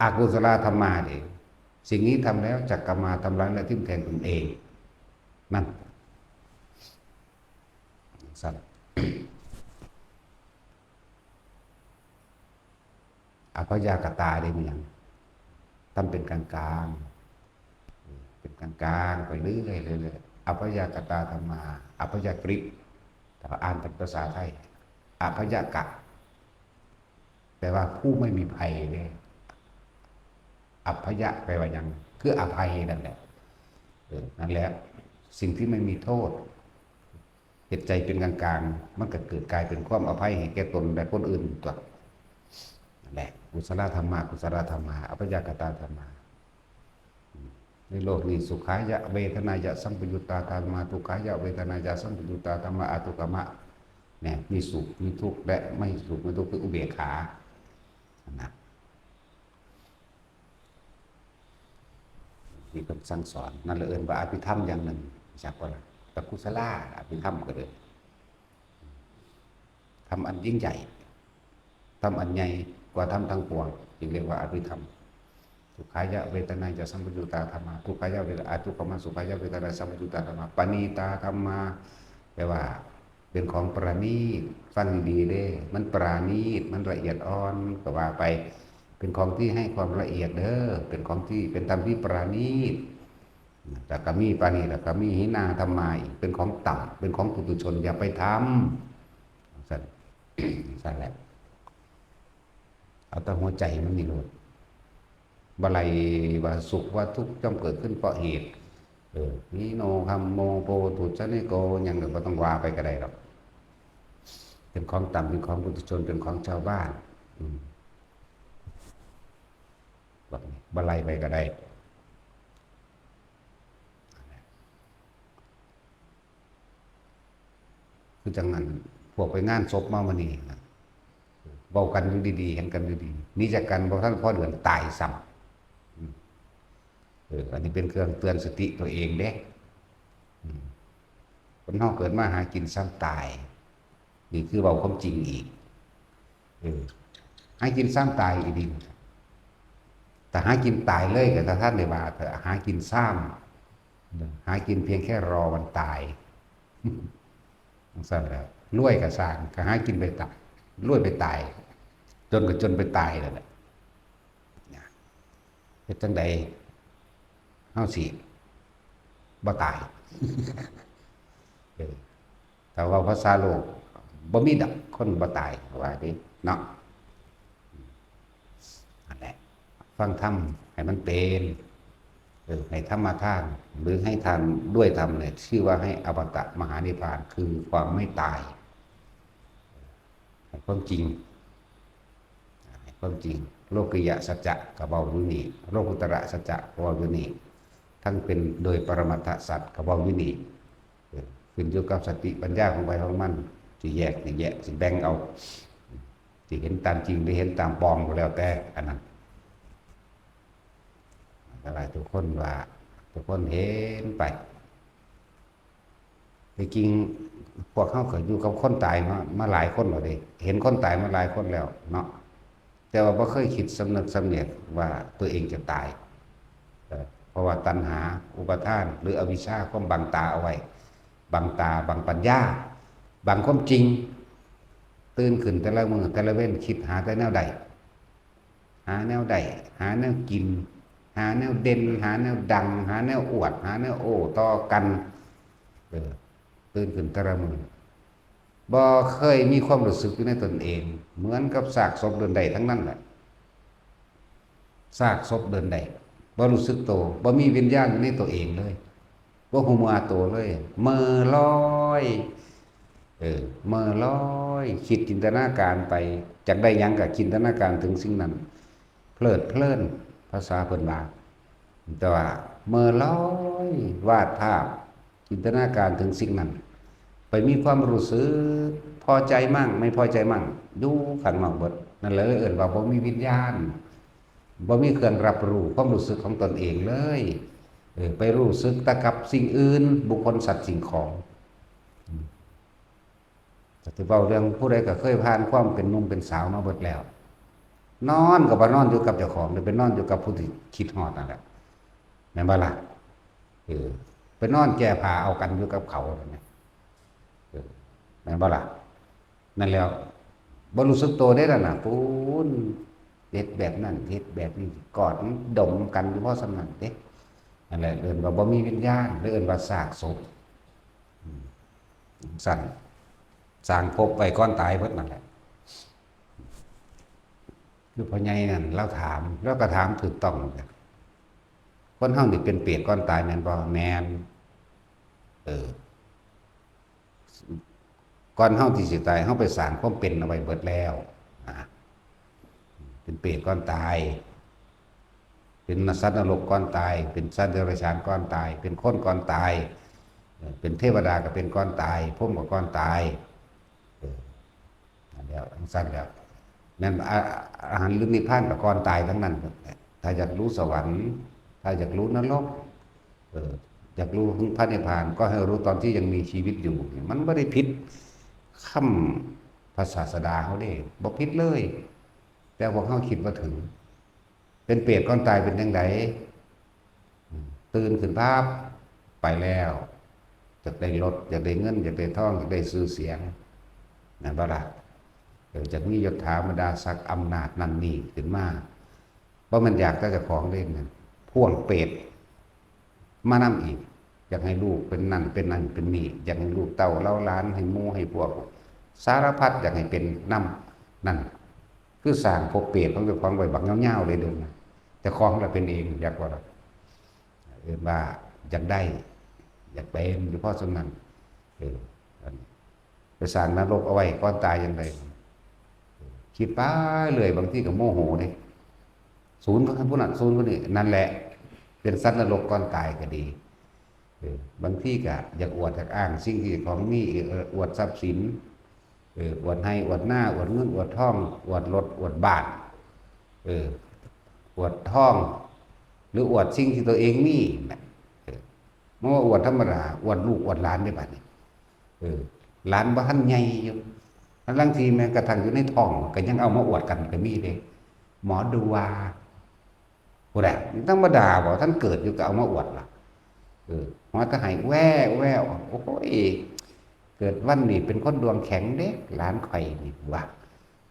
อกุศลธรรมาเองสิ่งนี้ทำแล้วจะกลับมาทำร้ายและทิ่มแทงตนเองนั่นสัตว์อภยากตาได้มั้ยทำเป็นกลางๆเป็นกลางๆไปเรื่อยๆอภยากตาธรรมาอภยกฤตถ้าอ่านเป็นภาษาไทยอภยกะแปลว่าผู้ไม่มีภัยเลยอัพยะแปลว่ายังคืออภัยนั่นแหละนั่นแหละสิ่งที่ไม่มีโทษจิตใจเป็นกลางๆมันก็เกิดกลายเป็นความอภัยให้แก่ตนและคนอื่นตัวนั่นแหละกุศลธรรมะกุศลธรรมะอภยกตาธรรมะในโลกนี้สุขายะเวทนายะสัมปยุตตาธรรมะทุกขายะเวทนายะสัมปยุตตาธรรมะอทุกขมะเนี่ยมีสุขมีทุกข์และไม่สุขไม่ทุกข์คืออุเบกขานะมีคำสั่งสอนนั่นเลยเอิ้นว่าอภิธรรมอย่างหนึ่งจากว่าตะกุศลาอภิธรรมก็เลยทำอันยิ่งใหญ่ทำอันใหญ่กว่าทำทั้งปวงจึงเรียกว่าอภิธรรม สุขายะเวทนาจะสัมปยุตตาธรรมาทุกขายะเวทนาทุกขมาสุขายะเวทนาสัมปยุตตาธรรมาปณีตาธรรมาแปลว่าเป็นของประณีตฟังดีเด้มันปราณีตมันละเอียดอ่อนก็ว่าไปเป็นของที่ให้ความละเอียดเด้อเป็นของที่เป็นธรรมที่ปราณีตแต่ก็มีปานีแต่ก็มีหินาธรรมาอีกเป็นของต่ำเป็นของปุถุชนอย่าไปทำสั่นสั่นแหละเอาแต่หัวใจมันนี่โลดบาลัยว่าสุขว่าทุกข์ย่อมเกิดขึ้นเพราะเหตุนิโนคัมโมโปตุชะนิโกอย่างหนึ่งก็ต้องว่าไปก็ได้หรอกเป็นของต่ำเป็นของปุถุชนเป็นของชาวบ้านบาลัยไปก็ได้คือจังนั้นพวกไปงานศพมาวันนี้เบากันอยู่ดีๆเห็นกันอยู่ดีนี่จากกันเพราะท่านพ่อเดือนตายซ้ำอันนี้เป็นเครื่องเตือนสติตัวเองเด้คนนอกเกิดมาหากินซ้ำตายนี่คือเบาความจริงอีกหากินซ้ำตายอีกดีแต่หากินตายเลยกับท่านในบาเถอะหากินซ้ำหากินเพียงแค่รอวันตายสั่นแล้วรวยกับสร้างก็หากินไปตายรวยไปตายจนไปตายเลยแหละเป็นจังใดเฮาสิบ่ตายแต่ว่าภาษาโลกบ่มีดอกคนบ่ตายว่าดิเนาะนั่นแหละฟังธรรมให้มันเป็นให้ธรรมทานหรือให้ทานด้วยธรรมเนี่ยชื่อว่าให้อมตะมหานิพพานคือความไม่ตายให้ความจริงให้ความจริงโลกิยสัจจะกับเบาอยู่นี่โลกุตระสัจจะกับเบาอยู่นี่ทั้งเป็นโดยปรมัตถสัจกับเบาอยู่นี่ขึ้นอยู่กับสติปัญญาของใครของมันสิแยกสิแบ่งเอาสิเห็นตามจริงหรือเห็นตามปลอมก็แล้วแต่อันนั้นอะไรทุกคนว่าทุกคนเห็นไปจริงพวกเขาเคยอยู่กับคนตายมาหลายคนแล้วดิเห็นคนตายมาหลายคนแล้วเนาะแต่ว่าไม่เคยคิดสำนึกสำเนียกว่าตัวเองจะตายเพราะว่าตัณหาอุปทานหรืออวิชชาความบังตาเอาไว้บังตาบังปัญญาบังความจริงตื่นขึ้นแต่ละมือแต่ละเว้นคิดหาแต่แนวใดหาแนวใดหาแนวกินหาแนวเด่นหาแนวดังหาแนวอวดหาแนวโอ้ต่อกันตื่นขึ้นแต่ละมือบ่เคยมีความรู้สึกอยู่ในตนเองเหมือนกับซากศพเดินใดทั้งนั้นแหละซากศพเดินใดบ่รู้สึกโตบ่มีวิญญาณอยู่ในตัวเองเลยบ่ฮู้มือโตเลยเมื่อลอยเมื่อลอยคิดจินตนาการไปจากได้หยังก็จินตนาการถึงสิ่งนั้นเพลิดเพลินภาษาเพิ่นว่าแต่ว่าเมื่อลอยวาดภาพจินตนาการถึงสิ่งนั้นไปมีความรู้สึกพอใจมั่งไม่พอใจมั่งดูข้างนอกเบิดนั่นเลยเอิ้นว่าบ่มีวิญญาณบ่มีเครื่องรับรู้ความรู้สึกของตนเองเลยไปรู้สึกแต่กับสิ่งอื่นบุคคลสัตว์สิ่งของแต่ที่เว้าเรื่องผู้ใดก็เคยผ่านความเป็นหนุ่มเป็นสาวมาเบิดแล้วนอนก็บ่นอนอยู่กับเจ้าของหรือไปนอนอยู่กับผู้ที่คิดฮอดนั่นแหละแม่นบ่ล่ะไปนอนแก้ผ้าเอากันอยู่กับเขาเนี่ยแม่นบ่ล่ะนั่นแล้วบ่รู้สึกตัวได้แล้วน่ะปูนเฮ็ดแบบนั้นเฮ็ดแบบนี้กอดดมกันอยู่เพราะสำนั้นเด้นั่นแหละเอิ้นว่าบ่มีวิญญาณหรือเอิ้นว่าซากศพสั่นสร้างภพไว้ก่อนตายเบิดนั่นแหละคือพ่อใหญ่นั่นเราถามเราก็ถามถูกต้องคนเฮานี่เป็นเปรตก่อนตายแม่นบ่แม่นก่อนเฮาที่สิตายเฮาไปสร้างความเป็นเอาไว้เบิดแล้วเป็นเปรตก่อนตายเป็นสัตว์นรกก่อนตายเป็นสัตว์เดรัจฉานก่อนตายเป็นคนก่อนตายเป็นเทวดาก็เป็นก่อนตายพรหมก็ก่อนตายแล้วทั้งสั้นแล้วนั่นอาหารลึกนิพพานกับก่อนตายทั้งนั้นถ้าอยากรู้สวรรค์ถ้าอยากรู้นรกอยากรู้พระนิพพานก็ให้รู้ตอนที่ยังมีชีวิตอยู่มันไม่ได้ผิดคำพระศาสดาเขาเด้บ่ผิดเลยแต่พวกเขาคิดว่าถึง เป็นเปรตก่อนตายเป็นจังไดตื่นขึ้นภาพไปแล้วอยากได้รถอยากได้เงินอยากได้ทองอยากได้ชื่อเสียงนะบ่ล่ะจากมียศถาบรรดาศักดิ์อำนาจนั่นนี่ขึ้นมาเพราะมันอยากจะเจ้าของเล่นนั่นพ่วงเปรตมานำอีกอยากให้ลูกเป็นนั่นเป็นนี่อยากให้ลูกเต้าเล่าล้านให้หมู่ให้พวกสารพัดอยากให้เป็นน้ำนั่นคือสร้างพวกเปรตของเจ้าของไว้บักเงาๆเลยเดินนะแต่ของเราเป็นเองอยากว่าว่าอยากได้อยากเป็นอยู่เพราะฉะนั้นไปสร้างนรกเอาไว้ก่อนตายยังไงคิดไปเลยบางที่ก็โมโหเลยศูนย์ผู้นั้นศูนย์ผู้นี้นั่นแหละเป็นสัตว์นรกก่อนตายก็ดีบางที่ก็อยากอวดอยากอ้างสิ่งที่ของมีอวดทรัพย์สินอวดให้อวดหน้าอวดเงินอวดทองอวดรถอวดบ้านอวดทองหรืออวดสิ่งที่ตัวเองมีเมื่ออวดธรรมดาอวดลูกอวดหลานได้บัดนี้หลานบ้านใหญ่อยู่บางทีแม้กระทั่งอยู่ในท้องก็ยังเอามาอวดกันก็มีเลยหมอดูว่าผู้ใดธรรมดาบอกท่านเกิดอยู่ก็เอามาอวดล่ะหมอก็ให้แววโอ้ยเกิดวันนี้เป็นคนดวงแข็งเด็กหลานข่อยนี่ว่า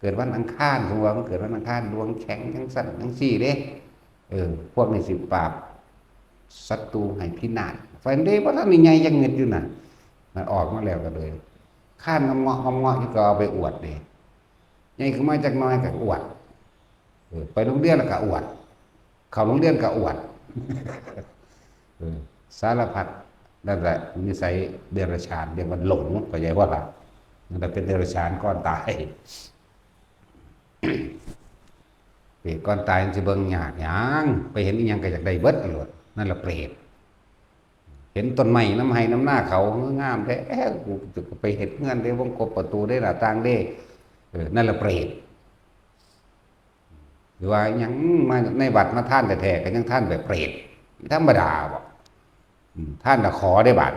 เกิดวันอังคารดวงเกิดวันอังคารดวงแข็งทั้งสั้นทั้งสี่เด้พวกนี้สิปราบศัตรูให้พินาศไฟเด้เพราะท่านนี่ใหญ่ยังเงิดอยู่น่ะมันออกมาแล้วก็เลยข้านงอที่ก็เอาไปอวดเลยใหญ่ขึ้นมาจากน้อยก็อวดไปโรงเรียนแล้วก็อวดเข้าโรงเรียนก็อวดสารพัดนั่นแหละนิสัยเดรัจฉานเรียกว่าหลงก็ใหญ่ว่าล่ะนั่นแหละเป็นเดรัจฉานก่อนตายเปรตก่อนตายมันจะเบิ่งยากหยังไปเห็นอีหยังก็อยากได้เบิดโลดนั่นแหละเปรตเห็นต้นไม้น้ำไห้น้ำหน้าเขางามแท้กูจะไปเห็นเงื่อนได้วงกบประตูได้หน้าต่างได้นั่นแหละเปรตหรือว่ายังมาในวัดมาท่านแต่แท้ก็ยังท่านแบบเปรตธรรมดาบอกท่านขอได้บาท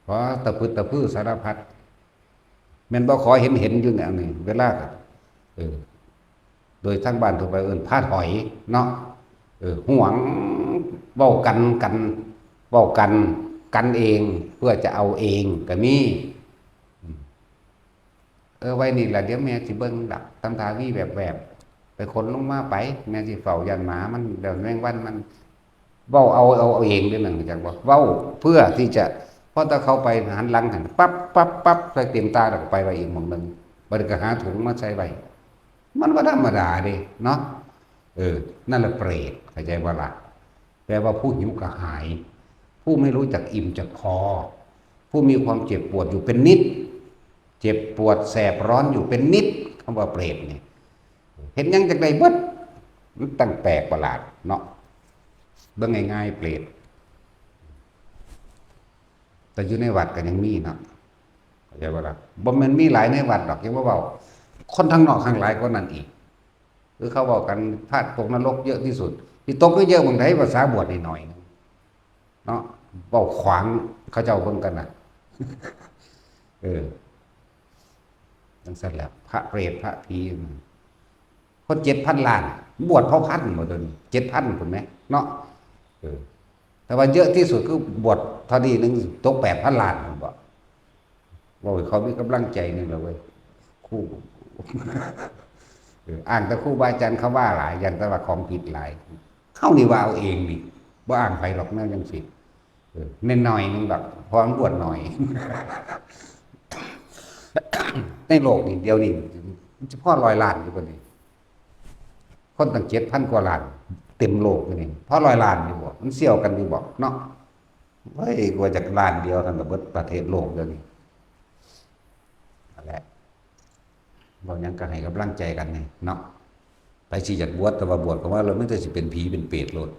ขอตะพึดตะพื้สารพัดแม่นบ่ขอเห็นอยู่เนี่ยนี่เวลาโดยทั้งบ้านทั่วไปพาดหอยเนาะห่วงเว้ากันเว้ากันเองเพื่อจะเอาเองก็มีไว้นี่แหละเดี๋ยวแม่สิเบิ่งดักทำทาวี่แบบไปคนลงมาไปแม่สิเฝ้ายันหมามันเดี๋ยวแมงวันมันเว้าเอาเองด้วยหนึ่งจังว่าเว้าเพื่อที่จะพอถ้าเขาไปหันหลังหันปั๊บใส่เต็มตาแล้วก็ไปไว้อีกหม่องนึงบ่ได้ก็หาถุงมาใส่ไว้มันก็ธรรมดาเด้เนาะนั่นแหละเปรตเข้าใจว่าล่ะแปลว่าผู้หิวกระหายผู้ไม่รู้จักอิ่มจักพอผู้มีความเจ็บปวดอยู่เป็นนิดเจ็บปวดแสบร้อนอยู่เป็นนิดคำว่าเปรตนี่เห็นยังจากใดเบิดมันตั้งแปลกประหลาดเนาะเบิ่งง่ายๆเปรตแต่อยู่ในวัดก็ยังมีเนาะเข้าใจว่าล่ะบ่แม่นมีหลายในวัดดอกยังว่าเว้าคนทางนอกข้างหลายก็นั่นอีกคือเขาบอกกันพลาดตกนรกเยอะที่สุดที่ตกก็เยอะบางไทยภาษาบวชนิดหน่อยเนาะเว้าขวางเขาเจ้าเบิ่งกันน่ะจังซั่นแหละพระเปรตพระผีคน 7,000 ล้านบวชเผ่าพันธุ์หมดเลย 7,000 ถูกมั้ยเนาะแต่ว่าเยอะที่สุดคือบวชเท่านี้นึงตก 8,000 ล้านบ่ว่าเขามีกำลังใจนึงแล้วเว้ยครูอ้างแต่ครูบาอาจารย์เขาว่าหลายอย่างแต่ว่าของผิดหลายเฮานี่ว่าเอาเองนี่บ่อ้างไผหรอกแนวจังซี่เน้นหน่อยนึงแบบพอมันบวชหน่อยในโลกนี่เดียวนี่เฉพาะ100 ล้านอยู่บ่นี่คนตั้ง 7,000 กว่าล้านเต็มโลกนี่เพราะ100 ล้านอยู่บ่มันเสี่ยวกันอยู่บ่เนาะเฮ้ยกว่าจากล้านเดียวทั้งเบิดประเทศโลกเดี๋ยวนี้นั่นแหละบ่ยังก็ให้กำลังใจกันนี่เนาะไปสิอยากบวชแต่ว่าบวชก็ว่าเราไม่ได้สิเป็นผีเป็นเปรตโลด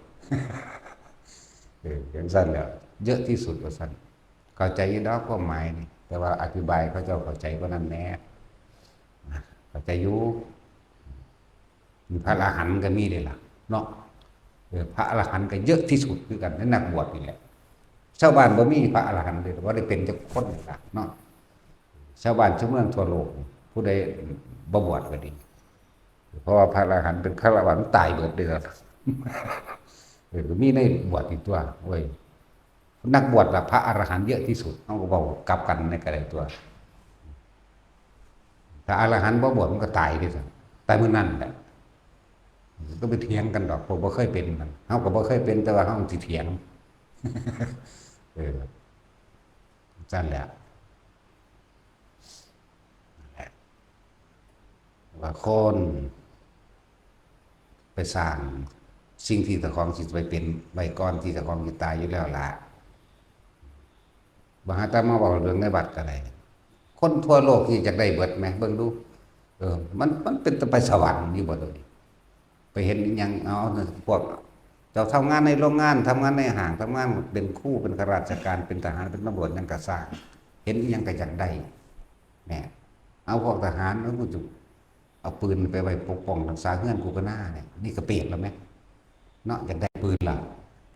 จังซั่นแหละเยอะที่สุดว่าซั่นเข้าใจอยู่ดอกความหมายนี่แต่ว่าอธิบายเขาเจ้าเข้าใจบ่นั่นแน่เข้าใจอยู่พระอรหันต์ก็มีได้ล่ะเนาะพระอรหันต์ก็เยอะที่สุดคือกันในนักบวชนี่แหละชาวบ้านบ่มีพระอรหันต์เลยว่าได้เป็นจักคนนี่ล่ะเนาะชาวบ้านชาวเมืองทั่วโลกผู้ใดบ่บวชก็ดี เพราะว่าพระอรหันต์เป็นฆราวาสตายเบิดเดือนมีในบวชอีกตัวเว้ยนักบวชแบบพระอรหันต์เยอะที่สุดเขาก็บอกกลับกันในกระไรตัวถ้าอรหันต์บ่บวชมันก็ตายดิสิตายเมื่อนั้นแหละต้องไปเถียงกันดอกผมบ่เคยเป็นมันเขาก็บ่เคยเป็นแต่ว่าเขาสิเถียงนั่นแหละว่าคนไปสร้างสิ่งที่ตะของสิไปเป็นใบก้อนที่ตะของสิตายอยู่แล้วล่ะบางท่านมาบอกเรื่องในบัตรอะไรคนทั่วโลกที่จะได้เบิดไหมเบิ่งดูมันเป็นไปสวรรค์อยู่บ่ตัวนี้ไปเห็นยังเอาพวกเจ้าทำงานในโรงงานทำงานในห้างทำงานเป็นครู่เป็นข้าราชการเป็นทหารเป็นตำรวจยังกระซ่างเห็นยังกระจังได้แน่เอาพวกทหารแล้วกูจะเอาปืนไปไว้ปกป้องรักษาเงื่อนกูก็หน้าเนี่ยนี่ก็เปรียบแล้วไหมเนาะอยากได้ปืนละ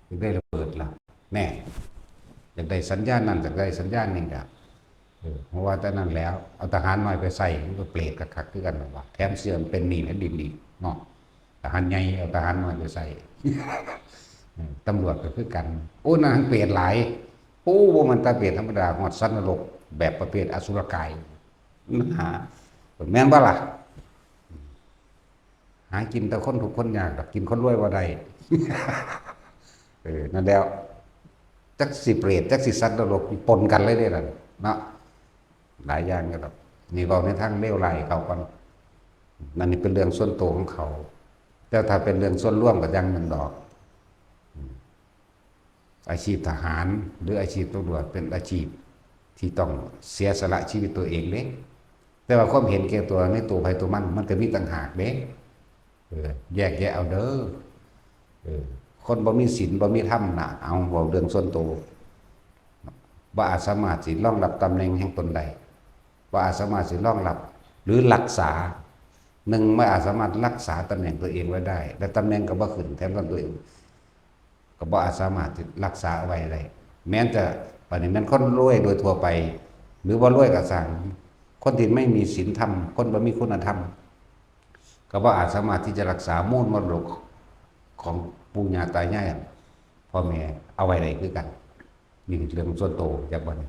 อยากได้ระเบิดละแน่อยากได้สัญญาณนั่นอยากได้สัญญาณนี่ครับเพราะว่าแต่นั้นแล้วเอาทหารน้อยไปใส่มันก็เปรตกระคักขึ้นกันหรอวะแถมเสื่อมเป็นหนี้และดินดีเนาะทหารใหญ่เอาทหารน้อยไปใส่ตำรวจก็คือกันโอ้นั่นเปรตหลายโอ้ว่ามันตาเปรตธรรมดาหอดสันนรกแบบประเภทอสุรกายมันหาแม่นบ่ล่ะหากินแต่คนทุกคนยากแต่กินคนรวยว่าใดนั่นแล้วจักสิเปรตจักสิสัตว์นรกปนกันเลยได้ล่ะเนาะหลายอย่างก็แบบนี่บอกในทางเลวไหลเขาก่อนนั่นนี่เป็นเรื่องส่วนตัวของเขาแต่ถ้าเป็นเรื่องส่วนร่วมก็ยังหนึ่งดอกอาชีพทหารหรืออาชีพตำรวจเป็นอาชีพที่ต้องเสียสละชีวิตตัวเองเด้แต่ว่าความเห็นแก่ตัวในตัวใครตัวมันก็มีต่างหากเด้แยกแยะเอาเด้อคนบ่มีศีลบ่มีธรรมน่ะเอาบอกเรื่องส่วนตัวว่าอาจสามารถสิรองรับตำแหน่งแห่งตนใดว่าอาจสามารถสิรองรับหรือรักษาหนึ่งไม่อาจสามารถรักษาตำแหน่งตัวเองไว้ได้และตำแหน่งก็บ่ขึ้นแถมกับตัวเองก็บ่อาจสามารถรักษาไว้ได้แม้จะปานนี้มันคนรวยโดยทั่วไปหรือว่ารวยก็สั่งคนที่ไม่มีศีลธรรมคนบ่มีคุณธรรมก็บ่อาจสามารถที่จะรักษามูลมรดกของปู่ย่าตายายพ่อแม่เอาไว้ได้คือกันนี่เรื่องส่วนตัวจากบ่นี้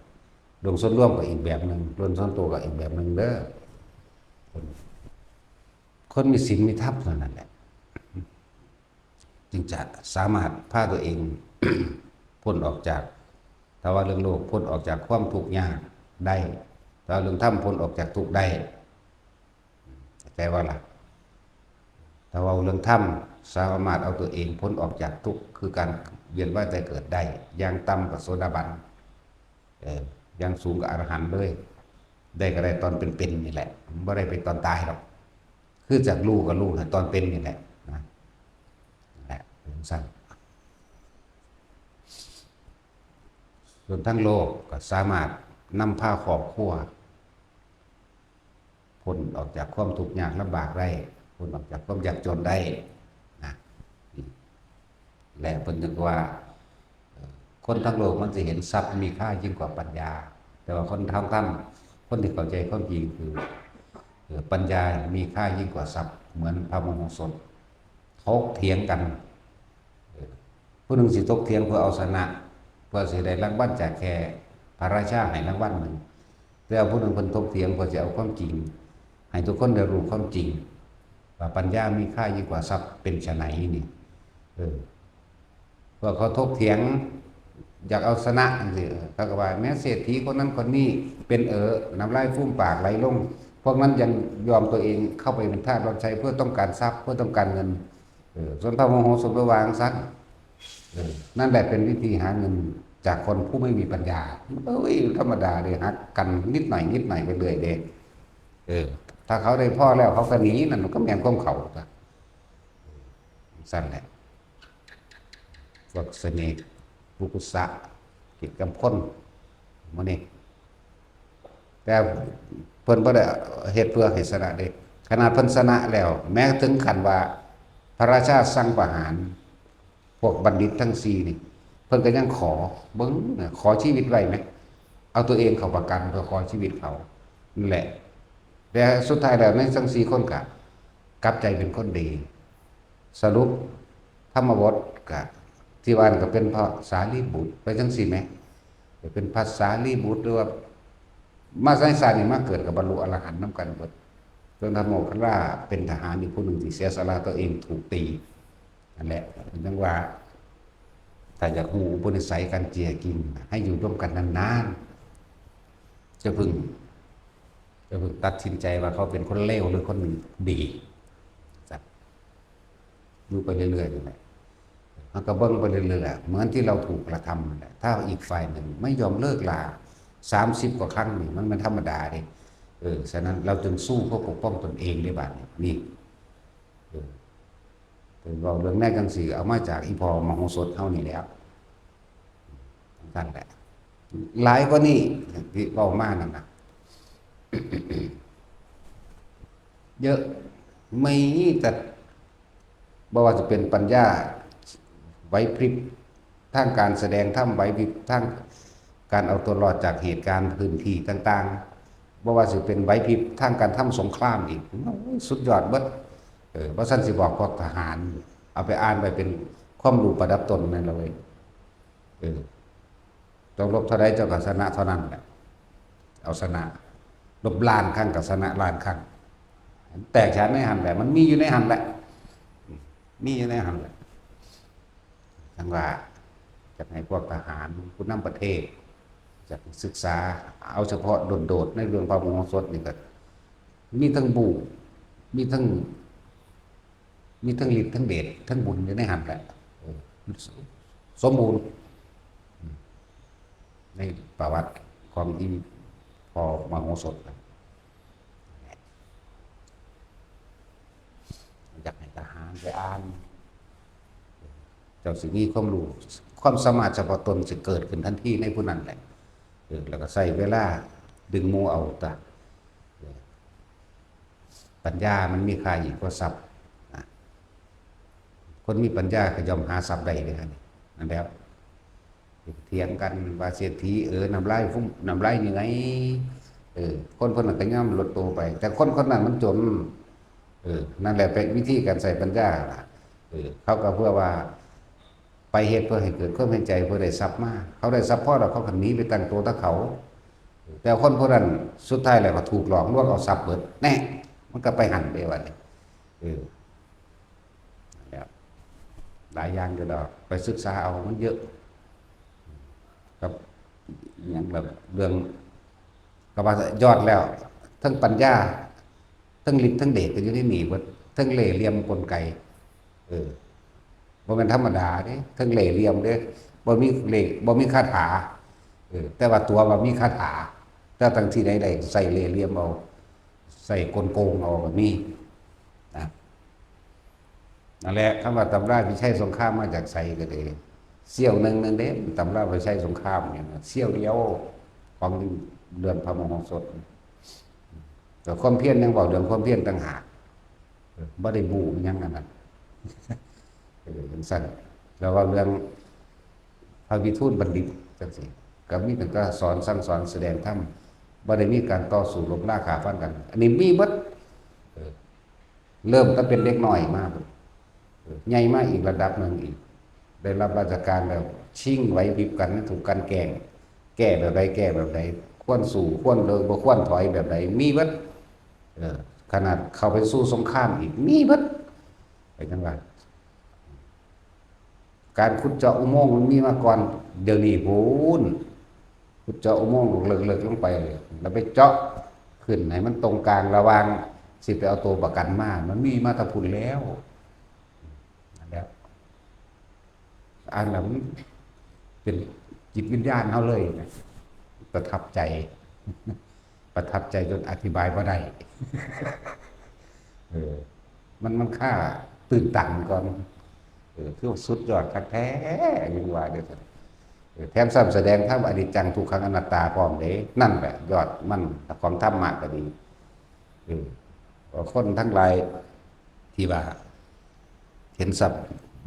เรื่องส่วนร่วมก็อีกแบบนึงเรื่องส่วนตัวก็อีกแบบนึงเด้อคนมีศีลมีธรรมเท่านั้นแหละจึงจะสามารถพาตัวเอง พ้นออกจากถ้าว่าเรื่องโลกพ้นออกจากความทุกข์ยากได้ถ้าเรื่องธรรมพ้นออกจากทุกข์ได้แต่ว่าล่ะถ้าว่าเรื่องธรรมสามารถเอาตัวเองพ้นออกจากทุกข์คือการเวียนว่ายตายเกิดได้อย่างต่ำกับโสดาบันอย่างสูงกับอรหันต์เลยได้ก็ได้ตอนเป็นนี่แหละไม่ได้เป็นตอนตายหรอกคือจากลูกกับลูกตอนเป็นนี่แหละนะแหละสั้นส่วนทั้งโลกก็สามารถนำพาครอบครัวพ้นออกจากความทุกข์ยากลำบากได้พ้นออกจากความยากจนได้นะและเพิ่นนึกว่าคนทั้งโลกมันจะเห็นทรัพย์มีค่ายิ่งกว่าปัญญาแต่ว่าคนทั้งท่านคนที่เข้าใจความจริงคือปัญญามีค่ายิ่งกว่าทรัพย์เหมือนพระมโหสถถกเถียงกันผู้หนึ่งสิถกเถียงเพื่อเอาชนะเพื่อสิได้รางวัลจากแค่พระราชาให้รางวัลหนึ่งแต่ผู้หนึ่งเพิ่นถกเถียงเพื่อจะเอาความจริงให้ทุกคนได้รู้ความจริงว่าปัญญามีค่ายิ่งกว่าทรัพย์เป็นไฉนนี่เพื่อเขาถกเถียงอยากเอาชนะสิเขาก็ว่าแม้เศรษฐีคนนั้นคนนี้เป็นน้ำลายฟูมปากไหลลงพวกนั้นยังยอมตัวเองเข้าไปเป็นทาสรับใช้เพื่อต้องการทรัพย์เพื่อต้องการเงินส่วนพระโมโหสถวางซักนั่นแหละเป็นวิธีหาเงินจากคนผู้ไม่มีปัญญาธรรมดาเลยฮักกันนิดหน่อยไปเรื่อยเด็กถ้าเขาได้พ่อแล้วเขาก็หนีนั่นมันก็แม่นก้มเขาสั้นแหละพวกเสน่ห์ภูกุสะกิจกำพ้นมันนี่แต่เพิ่นบ่ได้เหตุเพื่อให้ชนะเด้ขนาดเพิ่นชนะแล้วแม้ถึงขั้นว่าพระราชาสั่งประหารพวกบัณฑิตทั้ง4นี่เพิ่นก็ยังขอเบิ่งขอชีวิตไว้ไหมเอาตัวเองเข้าประกันเพื่อขอชีวิตเขานั่นแหละแต่สุดท้ายแล้วในทั้ง4คนก็ กลับใจเป็นคนดีสรุปธรรมบทกับที่ว่าก็เป็นพระสารีบุตรไปจังสิแหมเป็นพระสารีบุตรหรือว่ามาสายสารนี่มาเกิดกับบรรลุอรหันต์นำกันเบิดจนธรรมโมคราเป็นทหารอีกผู้หนึ่งที่เสียสละตัวเองถูกตีนั่นแหละจังว่าถ้าอยากหูอุปนิสัยการเจียกินให้อยู่ร่วมกันนานๆจะพึงตัดสินใจว่าเขาเป็นคนเลวหรือคนดีดูไปเรื่อยๆนี่แหละมันก็เบิ้งไปเรื่อยๆเหมือนที่เราถูกกระทำนั่นแหละถ้าอีกฝ่ายหนึ่งไม่ยอมเลิกลา30 กว่าครั้งนี่มันธรรมดาเลยฉะนั้นเราจึงสู้เพื่อปกป้องตนเองได้บ้างนี่เป็นเราเรื่องแรกกันสิเอามาจากอีพอมโหสถเท่านี้แล้วนั่นแหละหลายกว่านี้ที่เบามากนั่นนะ เยอะไม่แต่บ่ว่าจะเป็นปัญญาไหวพริบทางการแสดงทำไหวพริบทางการเอาตัวรอดจากเหตุการณ์พื้นที่ต่างๆบ่ว่าจะเป็นไหวพริบทางการทำสงครามอีกสุดยอดเบิดเพราะท่านสิบอกพวกทหารเอาไปอ่านไปเป็นความรู้ประดับตนนั่นเลยต้องรบเท่าใดเจ้าก็ชนะเท่านั้นแหละเอาชนะรบล้านครั้งกับชนะล้านครั้งแตกฉานในหันแหละมันมีอยู่ในหันแหละมีอยู่ในหันแหละทั้งว่าจะให้พวกทหารผู้นำประเทศจะศึกษาเอาเฉพาะโดดๆในเรื่องพระมโหสถนี่ก็มีทั้งบุญมีทั้งฤทธิ์ทั้งเดชทั้งบุญอยู่ในหันแหละสมบูรณ์ในประวัติของที่พอมโหสถอยากให้ทหารไปอ่านเจ้าสิ่งนี้ความรู้ความสามารถเฉพาะตนจะเกิดขึ้นทันทีในผู้นั้นแหละแล้วก็ใส่เวลาดึงโมเอาตาปัญญามันมีค่ายิ่งกว่าทรัพย์คนมีปัญญาก็ยอมหาทรัพย์ได้เลยครับนั่นแล้วเถียงกันว่าเศรษฐีนำไร่ฟุ้งนำไร่ยังไงคนนั้นก็ย่อมลดตัวไป แต่คนนั้นมันจนนั่นแหละเป็นวิธีการใส่ปัญญาเขาก็เพื่อว่าไปเหตุเพื่อให้เกิดความเป็นใจเพื่อได้ทรัพย์มากเขาได้ทรัพย์พอเราเขาขันนี้ไปตั้งตัวตะเขาแต่คนพวกนั้นสุดท้ายแล้วก็ถูกหลอกลวงเอาทรัพย์เบิดแน่มันก็ไปหันไปวันนี้หลายอย่างก็เราไปศึกษาเอามันเยอะครับอย่างแบบเรื่องกบยอดแล้วทั้งปัญญาทั้งฤทธิ์ทั้งเดชก็อยู่ในนี่หมดทั้งเหล่เหลี่ยมกลไกบ่เป็นธรรมดาเด้ทั้งเหล่เหลี่ยมเด้บ่มีคาถาแต่ว่าตัวว่ามีคาถาแต่ทั้งที่ใดๆใส่เหล่เหลี่ยมเอาใส่กลโกงเอาแบบนี้นะนั่นแหละคำว่าตำราพิชัยสงครามมาจากไสก็ได้เสี้ยวหนึ่งเด้ตำราพิชัยสงครามเนี่ยเสี้ยวเดียวของเดือนพระมโหสถแต่ความเพียรยังบอกเรื่องความเพียรต่างหากบ่ได้บูยังนั่นน่ะอย่างสั้นแล้วว่าเรื่องพระวิทูลบัณฑิตจังซี่ก็มีแต่ก็สอนสั่งสอนแสดงธรรมบ่ได้มีการต่อสู้รบราฆ่าฟันกันอันนี้มีเบิดเริ่มก็เป็นเล็กน้อยมากใหญ่มากอีกระดับหนึ่งอีกได้รับราชการแล้วชิ่งไหวพริบกันถูกกันแก้แบบใดควรสู่ควรเดินบ่ควรถอยแบบใดมีเบิดขนาดเข้าไปสู้สงครามอีกมีเบิดไปจังหวัดการขุดเจาะอุโมงค์มันมีมาก่อนเดี๋ยวนี้พูนขุดเจาะอุโมงค์เลิกลงไปแล้วไปเจาะขึ้นไหนมันตรงกลางระหว่างสิไปเอาตัวประกันมามันมีมาตะพุนแล้วอ่านแล้วเป็นจิตวิญญาณเขาเลยนะประทับใจจนอธิบายว่าได้มันค่าตื่นตันก่อนคือสุดยอดแท้ยังว่าเด้อแถมซ้ำแสดงธรรมอนิจจังทุกขังอนัตตาพร้อมเด้นั่นแหละยอดมันของธรรมะก็ดีคนทั้งหลายที่ว่าเห็นสัพ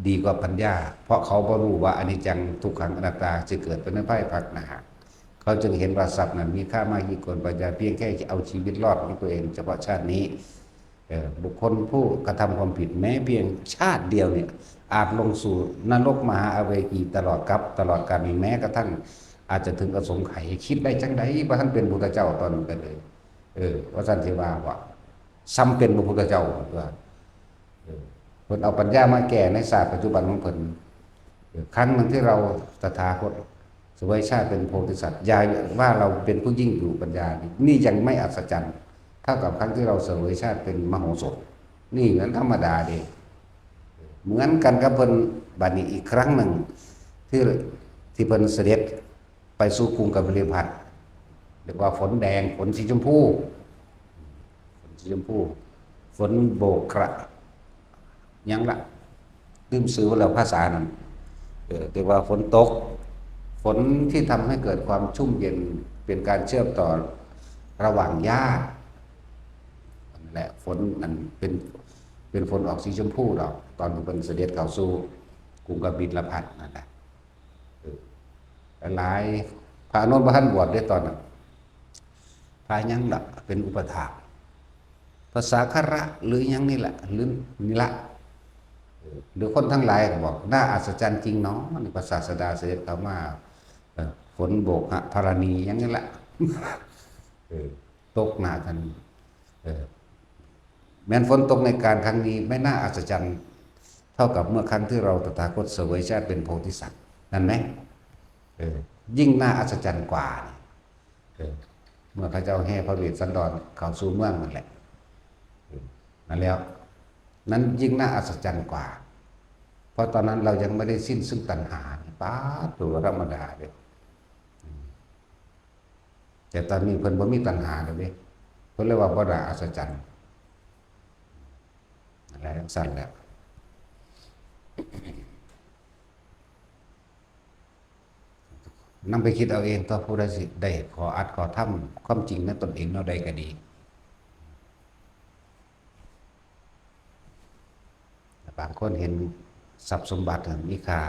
ดีกว่าปัญญาเพราะเขาบ่รู้ว่าอนิจจังทุกขังอนัตตาจะเกิดเป็นในภายภาคหน้าเขาจึงเห็นว่าทรัพย์นั้นมีค่ามากยิ่งกว่าปัญญาเพียงแค่จะเอาชีวิตรอดของตัวเองเฉพาะชาตินี้ บุคคลผู้กระทำความผิดแม้เพียงชาติเดียวเนี่ยอาจลงสู่นรกมหาอเวจีตลอดกับตลอดกาลแม้กระทั่งอาจจะถึงอสงไขยคิดได้จังไดว่าท่านเป็นพุทธเจ้าตอนนั้นไปเลยว่าท่านที่ว่าซ้ำเป็นพระพุทธเจ้าว่าเพิ่นเอาปัญญามาแก่ในศาสตร์ปัจจุบันของเพิ่นครั้งหนึ่งที่เราตถาคตเสวยชาติเป็นโพธิสัตว์ยายว่าเราเป็นผู้ยิ่งอยู่ปัญญานี่ยังไม่อัศจรรย์เท่ากับครั้งที่เราเสวยชาติเป็นมโหสถนี่เหมือนธรรมดาเดีเหมือนกันกับเพิ่นบัดนี้อีกครั้งหนึ่งที่เพิ่นเสด็จไปสู่กรุงกบิลพัสดุเรียกว่าฝนแดงฝนสีชมพูฝนโบกกระยังละลืมซื้อแล้วภาษานั้นเรียกว่าฝนตกฝนที่ทำให้เกิดความชุ่มเย็นเป็นการเชื่อมต่อระหว่างหญ้าและฝนนั้นเป็นฝนออกสีชมพูดอกตอนเป็นเสด็จเข้าสู่กรุงกบิลพัสดุนั่นแหละหลายพระอนุนพระท่านบวชได้ตอนนั้นพระยังละเป็นอุปถากภาษาคระหรือยังนี่แหละหรือนี่ละหรือคนทั้งหลายก็บอกน่าอัศจรรย์จริงเนาะนี่ภาษาศาสดาเสด็จเข้ามาฝนโบกหะธรณียังนี่แหละตกหนากันแม้นฝนตกในการครั้งนี้ไม่น่าอัศจรรย์เท่ากับเมื่อครั้งที่เราตถาคตเสวยชาติเป็นโพธิสัตว์นั่นไหมยิ่งน่าอัศจรรย์กว่าเมื่อพระเจ้าแห่พระเวสสันดรเข้าสู่เมืองนั่นแหละนั่นแล้วนั้นยิ่งน่าอัศจรรย์กว่าเพราะตอนนั้นเรายังไม่ได้สิ้นซึ่งตัณหาป้าตัวธรรมดาเลยแต่ตอนนี้เพิ่นบ่มีตัณหาเลยเด้เพิ่นเรียกว่าบ่น่าอัศจรรย์อะไรทั้งสั้นแล้วนำไปคิดเอาเองต่อผู้ใดสิได้ขออัดขอทำความจริงนั้นตนเองเนาะได้ก็ดีบางคนเห็นทรัพย์สมบัติมีค่า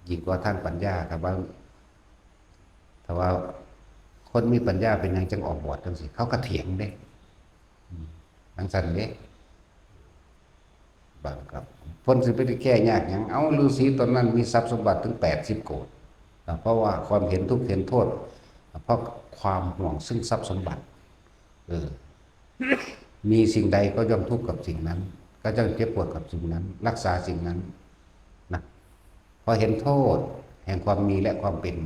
ยิ่งกว่าทางปัญญาแต่ว่าคนมีปัญญาเป็นยังจังออกบวชจังสิเขาก็เถียงเด้ทั้งสั้นเด้บางครับพ้นสิไปแก้ยากอย่างเอาฤาษีตอนนั้นมีทรัพย์สมบัติถึง80 โกฏเพราะว่าความเห็นทุกข์เห็นโทษเพราะความห่วงซึ่งทรัพย์สมบัติมีสิ่งใดก็ย่อมทุกข์กับสิ่งนั้นก็จะเจ็บปวดกับสิ่งนั้นรักษาสิ่งนั้นนะพอเห็นโทษแห่งความมีและความเป็น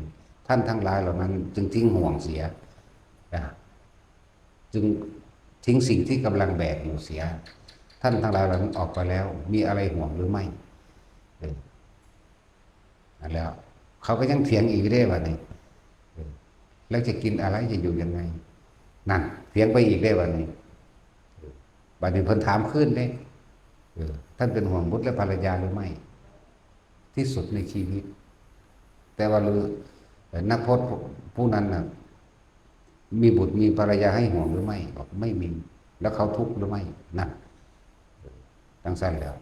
ท่านทั้งหลายเหล่านั้นจึงทิ้งห่วงเสียจึงทิ้งสิ่งที่กำลังแบกอยู่เสียท่านทั้งหลายเหล่านั้นออกไปแล้วมีอะไรห่วงหรือไม่แล้วเขาก็ยังเถียงอีกได้ว่านี่แล้วจะกินอะไรจะอยู่ยังไงนั่นเถียงไปอีกได้ว่านี่บัดนี้เพิ่นถามขึ้นได้ท่านเป็นห่วงบุตรและภรรยาหรือไม่ที่สุดในชีวิตแต่ว่านักพจน์ผู้นั้นน่ะมีบุตรมีภรรยาให้ห่วงหรือไม่บอกไม่มีแล้วเขาทุกข์หรือไม่นั่นตั้งสั้นแล้ว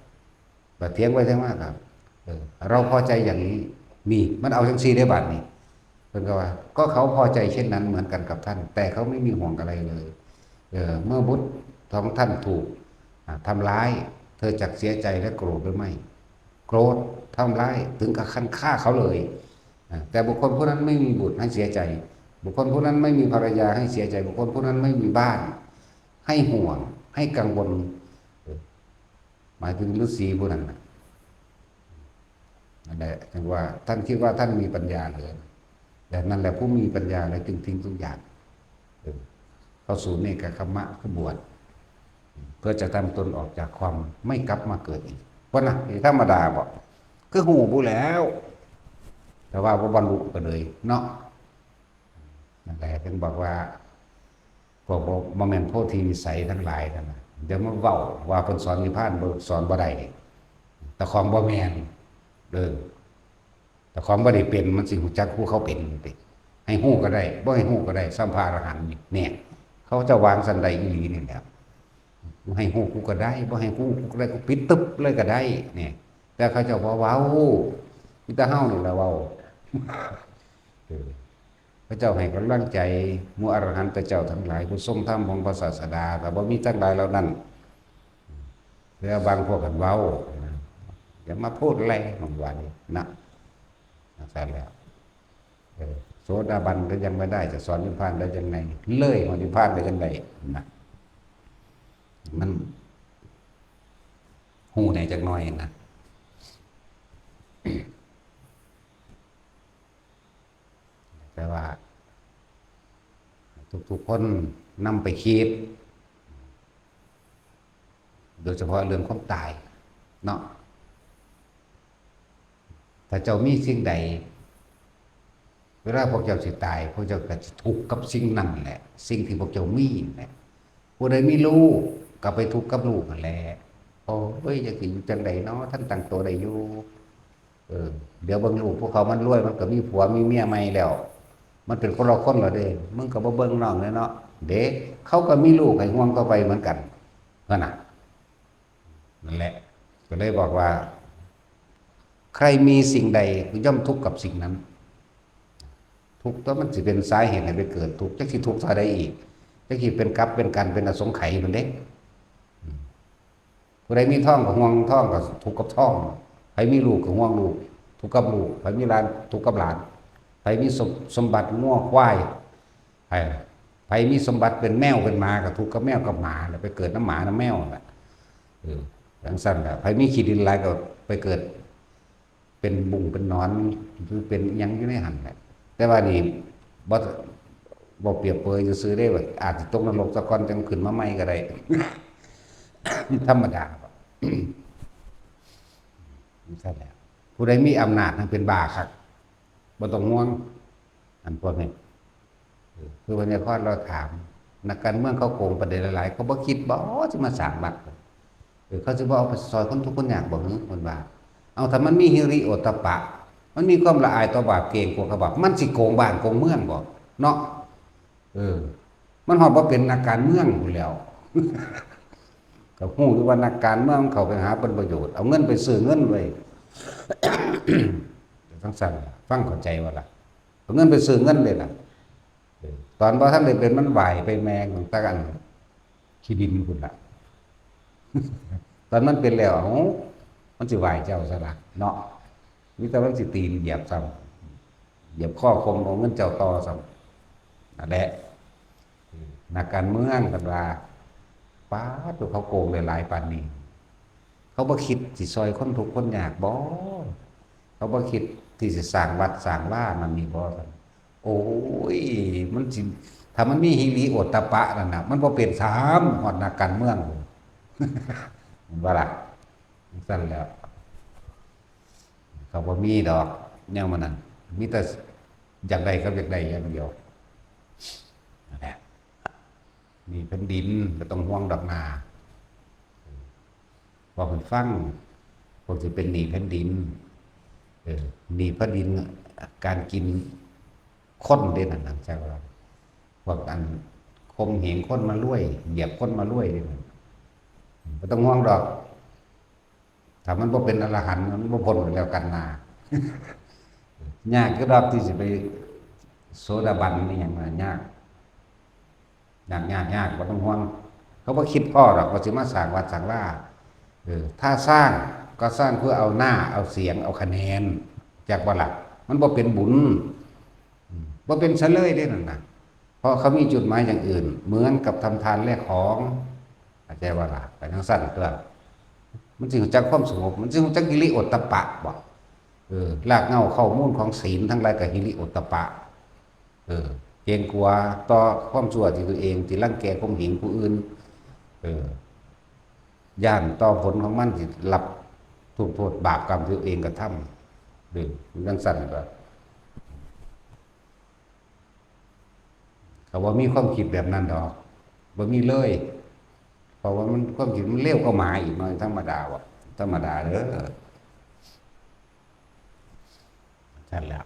บัดเถียงไว้ทั้งมากครับเราพอใจอย่างนี้มีมันเอาจังซี่ได้บัดนี้เพิ่นก็ว่าก็เขาพอใจเช่นนั้นเหมือนกันกับท่านแต่เขาไม่มีห่วงอะไรเลยเมื่อบุตรของท่านถูกทำร้ายเธอจักเสียใจและโกรธหรือไม่โกรธทำร้ายถึงกับขั้นฆ่าเขาเลยแต่บุคคลผู้นั้นไม่มีบุตรให้เสียใจบุคคลผู้นั้นไม่มีภรรยาให้เสียใจบุคคลผู้นั้นไม่มีบ้านให้ห่วงให้กังวลหมายถึงฤาษีผู้นั้นนั่นแหละถึงว่าท่านคิดว่าท่านมีปัญญาเลยแต่นั่นแหละผู้มีปัญญาเลยจึงทิ้งทุกอย่างเข้าสู่เนกขัมมะคือบวชเพื่อจะทำตนออกจากความไม่กลับมาเกิดอีกเพราะนะธรรมดาบอกคือหูผู้แล้วแต่ว่าบรรลุก็เลยเนาะนั่นแหละถึงบอกว่าพวกโมเมนต์โพธิวิสัยทั้งหลายนั่นนะเดี๋ยวมาเว้าว่าคนสอนนิพพานสอนบ่ได้แต่ของบ่แมนแต่ของบ่ได้เป็นมันสิหูจักผู้เขาเป็นติให้หู้ก็ได้บ่ให้หู้ก็ได้สัมภาระหันเนี่ยเขาจะวางสันใดอีหลีนี่แหละให้หู้กูก็ได้บ่ให้หู้กูก็ได้กูปิดตึ๊บเลยก็ได้เนี่ยแต่เขาจะว่าว้าวมีแต่เฮานี่แหละเว้าพระเจ้าให้กำลังใจหมู่อรหันตเจ้าทั้งหลายผู้ทรงธรรมของพระศาสดาแต่บ่มีทั้งหลายเหล่านั้น หรือบางพวกกันเว้านะอย่ามาพูดแรงของวันนี้นะใช่แล้วโสดาบันก็ยังไม่ได้จะสอนนิพพานได้ยังไงเลยของนิพพานได้ยังไงนะมันหูไหนจักหน่อยนะแต่ว่าทุกๆคนนำไปคิดโดยเฉพาะเรื่องความตายเนาะถ้าเจ้ามีสิ่งใดเวลาพวกเจ้าสิตายพวกเจ้าก็จะทุกข์กับสิ่งนั้นแหละสิ่งที่พวกเจ้ามีแหละผู้ใดมีลูกก็ไปทุกข์กับลูกนั่นแหละโอ้ยจะสิอยู่จังใดเนาะท่านตั้งตัวได้อยู่เดี๋ยวบางลูกพวกเขามันรวยมันก็มีผัวมีเมียใหม่แล้วมันเป็นคนละคนเหรอเด้มึงก็บ่เบิ่งน้องเลยเนาะเด็กเขาก็มีลูกให้ห่วงต่อไปเหมือนกันนั่นน่ะนั่นแหละก็เลยบอกว่าใครมีสิ่งใดย่อมทุกข์กับสิ่งนั้นทุกข์ตัวมันสิเป็นสาเหตุให้ไปเกิดทุกข์จักสิทุกข์ซะได้อีกจักสิเป็นกรรมเป็นกันเป็นอสงไขยมันเด้ผู้ใดมีท้องก็ห่วงท้องก็ทุกข์กับท้องใครมีลูกก็ห่วงลูกทุกข์กับลูกใครมีหลานทุกข์กับหลานใครมีสมบัติงัวควายใครมีสมบัติเป็นแมวเป็นหมาก็ทุกข์กับแมวกับหมาแล้วไปเกิดน้ำหมาน้ำแมวน่ะอย่างสั้นแหละใครมีขี้ดินหลายก็ไปเกิดเป็นบุ้งเป็นนอนหรือเป็นยังอยู่ในหันแหละแต่ว่านี่บ่เปรียบเปยจะซื้อได้ว่าอาจจะตกนรกสะก้อนจังขึ้นมาใหม่ก็ได้ ธรรมดาใช่แล้วผู้ใดมีอำนาจทั้งเป็นบ้าคักบ่ต้องห่วงอันพวกนี้คือวันนี้ข้อเราถามนักการเมืองเขาโกงประเด็นหลายๆเขาบ่คิดบ่จะมาสร้างบัตรเขาจะบ่เอาไปซอยคนทุกคนยากบ่ฮึมันว่าเอาถ้ามันมีฮิริโอตตัปปะมันมีความละอายต่อบาปเกรงกลัวกบาปมันสิโกงบ้านโกงเมืองบ่เนาะมันฮอดบ่เป็นนักการเมืองอยู่แล้ว ก็ฮู้อยู่ว่านักการเมืองเขาไปหาผลประโยชน์เอาเงินไปซื้อเงินไว้ ทั้งสั่นฟังเข้าใจว่าล่ะเอาเงินไปซื้อเงินเลยล่ะตอนบ่ทันได้เป็นมันไหวไปแมงตะกันขี้ดินพุ่นล่ะ ตอนมันเป็นแล้วมันสิไหวเจ้าซะล่ะเนาะมีแต่มันสิตีนเหยียบซ้ำเหยียบข้อคมของเงินเจ้าต่อซ้ำนั่นแหละนักการเมืองกันว่าป้าตัวเขาโกงหลายปานนี้เขาบ่คิดสิซอยคนทุกข์คนยากบ่เขาบ่คิดที่สิสร้างวัดสร้างว่ามันมีบ่ซั่นโอ้ยมันสิถ้ามันมีหิริโอตตัปปะนั่นน่ะมันบ่เป็นฮอดนักการเมือง มันว่าล่ะซั่นแล้วเขาบ่มีดอกแนวมันนั่นมีแต่อยากได้กับอยากได้อย่างเดียวนั่นแหละนี่แผ่นดินก็ต้องห่วงดอกนาบอกเพิ่นฟังพวกสิเป็นหนี้แผ่นดินหนี้แผ่นดินการกินคนเด้นั่นน่ะใช่ว่าพวกอันคมเหงคนมารวยเหยียบคนมารวยเด้บ่ต้องห่วงดอกถ้ามันบ่เป็นอรหันต์มันบ่พ้นแล้วกันนายากคือดอกที่สิไปโสดาบันนี่หยังว่ายากบ่ต้องห่วงเขาบ่คิดพ่อหรอกว่าสิมาสร้างวัดสร้างว่าถ้าสร้างก็สร้างเพื่อเอาหน้าเอาเสียงเอาคะแนนจากบ่ล่ะมันบ่เป็นบุญบ่เป็นซะเลยเด้นั่นน่ะเพราะเขามีจุดหมายอย่างอื่นเหมือนกับทำทานแลกของเข้าใจว่าล่ะไปทางสั้นตัวมันสิรู้จักความสงบมันสิรู้จักหิริโอตตัปปะบ่รากเหง้าข้อมูลของศีลทั้งหลายก็หิริโอตตัปปะเกรงกลัวต่อความชั่วที่ตัวเองที่รังแกข่มเหงผู้อื่นย่านต่อผลของมันที่รับทุกโทษบาปกรรมที่ตัวเองกระทำดังสั่นก็เขาว่ามีความคิดแบบนั้นดอกบ่มีเลยเพราะว่ามันความคิดมันเร็วกว่าหมาอีกหน่อยธรรมดาว่ะธรรมดาเด้อนั่นแหละ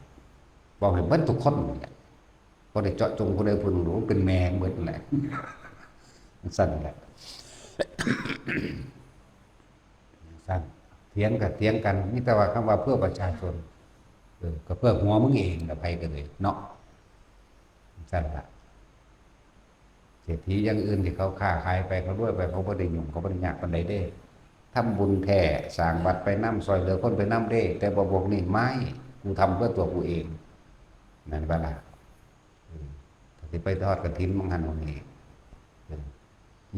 บอกให้เบิดทุกคนเนี่ยบ่ได้เจาะจงผู้ใดผู้หนึ่งเป็นแมงเบิดนั่นแหละสั่นแหละสั่นเถียงกันมีแต่ว่าคำว่าเพื่อประชาชนก็เพื่อหัวมึงเองก็ไปกันเลยเนาะสั่นละเศรษฐีอย่างอื่นที่เขาค้าขายไปเขาด้วยไปเขาบ่ได้ยุ่งเขาบ่ได้ยากปานใดเด้ ทำบุญแท้สร้างวัดไปน้ำซอยเหลือคนไปน้ำเด้แต่บ่บอกนี่ไม่กูทำเพื่อตัวกูเองนั่นบ่ล่ะสิไปทอดกฐินมังหันวันนี้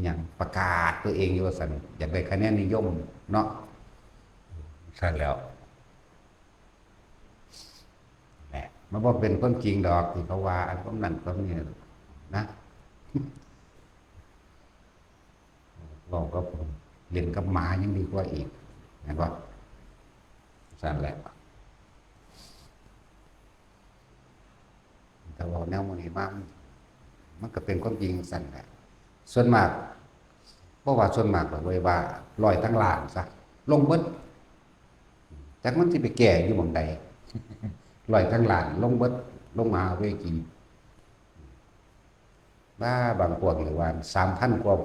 อย่างประกาศตัวเองอยู่ว่าซั่นอยากได้คะแนนนิยมเนาะซั่นแล้วแหละมันบ่เป็นคนจริงดอกที่เขาว่าอันพวกนั้นพวกนี้นะบอกก็เล่นกับหมายังดีกว่าอีกเห็นป่ะสั่นแหละแต่ว่าแนวมันนี่มันก็เป็นความจริงสั่นแหละส่วนมากเพราะว่าส่วนมากแบบว่าลอยทั้งหลานซะลงเบิดจากมันที่ไปแก่อยู่หม่องใดลอยทั้งหลานลงเบิดลงมาเวกีบ้าบางพวกหรือว่า3,000 กว่า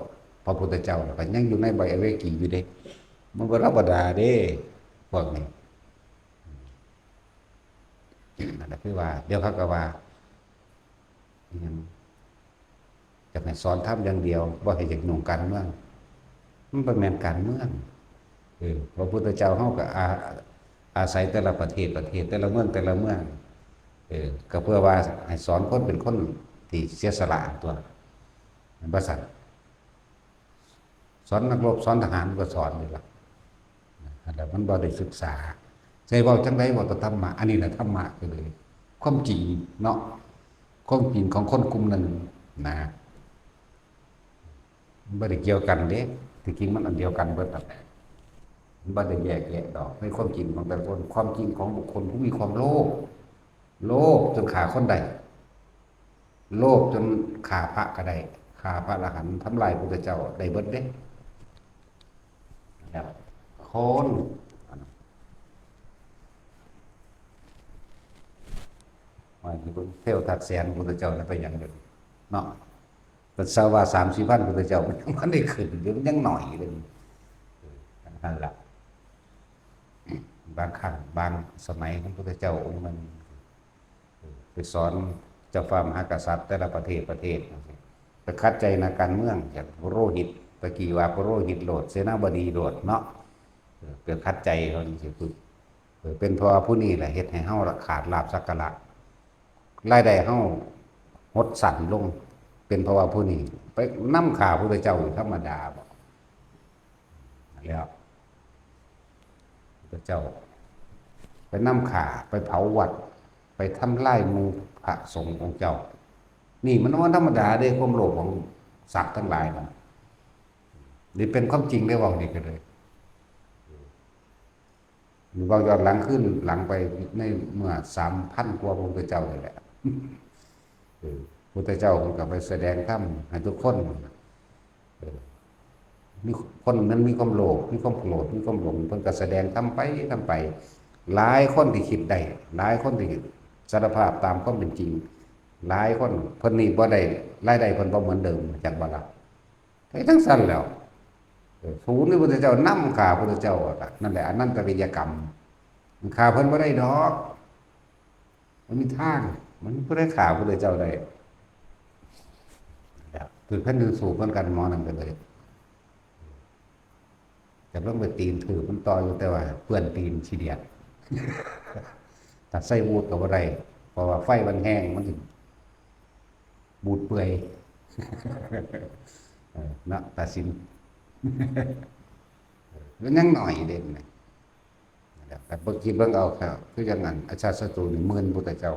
พระพุทธเจ้าก็ยังอยู่ในใบเวกีอยู่เด้มันบ่ธรรมดาเด้พวกนี้นั่นแหละคือว่าเดี๋ยวเขาก็ว่าจะให้สอนทำอย่างเดียวบ่ให้จากหนุ่มการเมืองมันเป็นแม่นการเมืองพระพุทธเจ้าเฮาก็อาศัยแต่ละประเทศแต่ละเมืองก็เพื่อว่าให้สอนคนเป็นคนที่เสียสละตัวมันบ่ซั่นสอนนักรบสอนทหารก็สอนอยู่ล่ะแต่มันบ่ได้ศึกษาใช่เว้าจังได๋บ่ธรรมะอันนี้น่ะธรรมะก็เลยความจริงเนาะความจริงของคนกลุ่มนั้นนะมันบ่ได้เกี่ยวกันเด้ที่จริงมันอันเดียวกันเบิดนั่นแหละมันบ่ได้แยกแยะดอกในความจริงของแต่ละคนความจริงของบุคคลผู้มีความโลภจนฆ่าคนได้โลภจนฆ่าพระก็ได้ฆ่าพระอรหันต์ทำลายพระพุทธเจ้าได้เบิดเด้แล้วคนว่าที่เทวทัตแสนพุทธเจ้านั้นไปอย่างเดียวเนาะแต่สาวา3-4 พันพุทธเจ้ามันยังได้ขึ้นอยู่ยังหน่อยเลยนั่นแหละบางครั้งบางสมัยของพุทธเจ้าองค์มันไปสอนเจ้าฟ้ามหากษัตริย์แต่ละประเทศไปคัดใจในการเมืองอย่างพระโรหิตตะกี้ว่าพระโรหิตโหลดเสนาบดีโหลดเนาะเกิดคัดใจเขานี่สิเป็นเพราะผู้นี้แหละเฮ็ดให้เฮาขาดลาภสักการะรายได้เฮาหดสั่นลงเป็นเพราะว่าผู้นี้ไปนำข่าพระเจ้าธรรมดาบ่แล้วพระเจ้าไปนำข่าไปเผาวัดไปทำลายหมู่พระสงฆ์ของเจ้านี่มันว่าธรรมดาเด้ความโลภของสัตว์ทั้งหลายมันนี่เป็นความจริงได้ว่านี่ก็เลยหรือว่าย้อนหลังขึ้นหลังไปในเมื่อ3,000 กว่าพระพุทธเจ้าเลยแหละพุทธเจ้าก็ไปแสดงธรรมให้ทุกคนมีคนนั้นมีความโลภมีความโกรธมีความหลงเพิ่นก็แสดงทำไปหลายคนที่คิดได้หลายคนที่สารภาพตามความเป็นจริงหลายคนเพิ่นนี่บ่ได้รายได้เพิ่นบ่เหมือนเดิมจักบ่ล่ะไอ้ทั้งสั้นแล้วศูนย์ที่พระพุทธเจ้านำข่าพระพุทธเจ้านั่นแหละอนันตริยกรรมมันข่าเพิ่นบ่ได้ดอกมันมีทางมันบ่ได้ข่าพระพุทธเจ้าได้ถือแผ่นดินสูบเหมือนกันหมอนั่นก็เลยแต่ต้องไปตีนถือมันต่ออยู่แต่ว่าเพื่อนตีนขี้เดียดตัดไส้บูดกับอะไรเพราะว่าไฟมันแห้งมันถึงบูดเปื่อยนะตัดสินแล้วยังหน่อยเด่นเลยแต่เมื่อกี้เบิ่งเอาครับคืออย่างนั้นอาชาติศัตรูนี่หมื่นพุทธเจ้า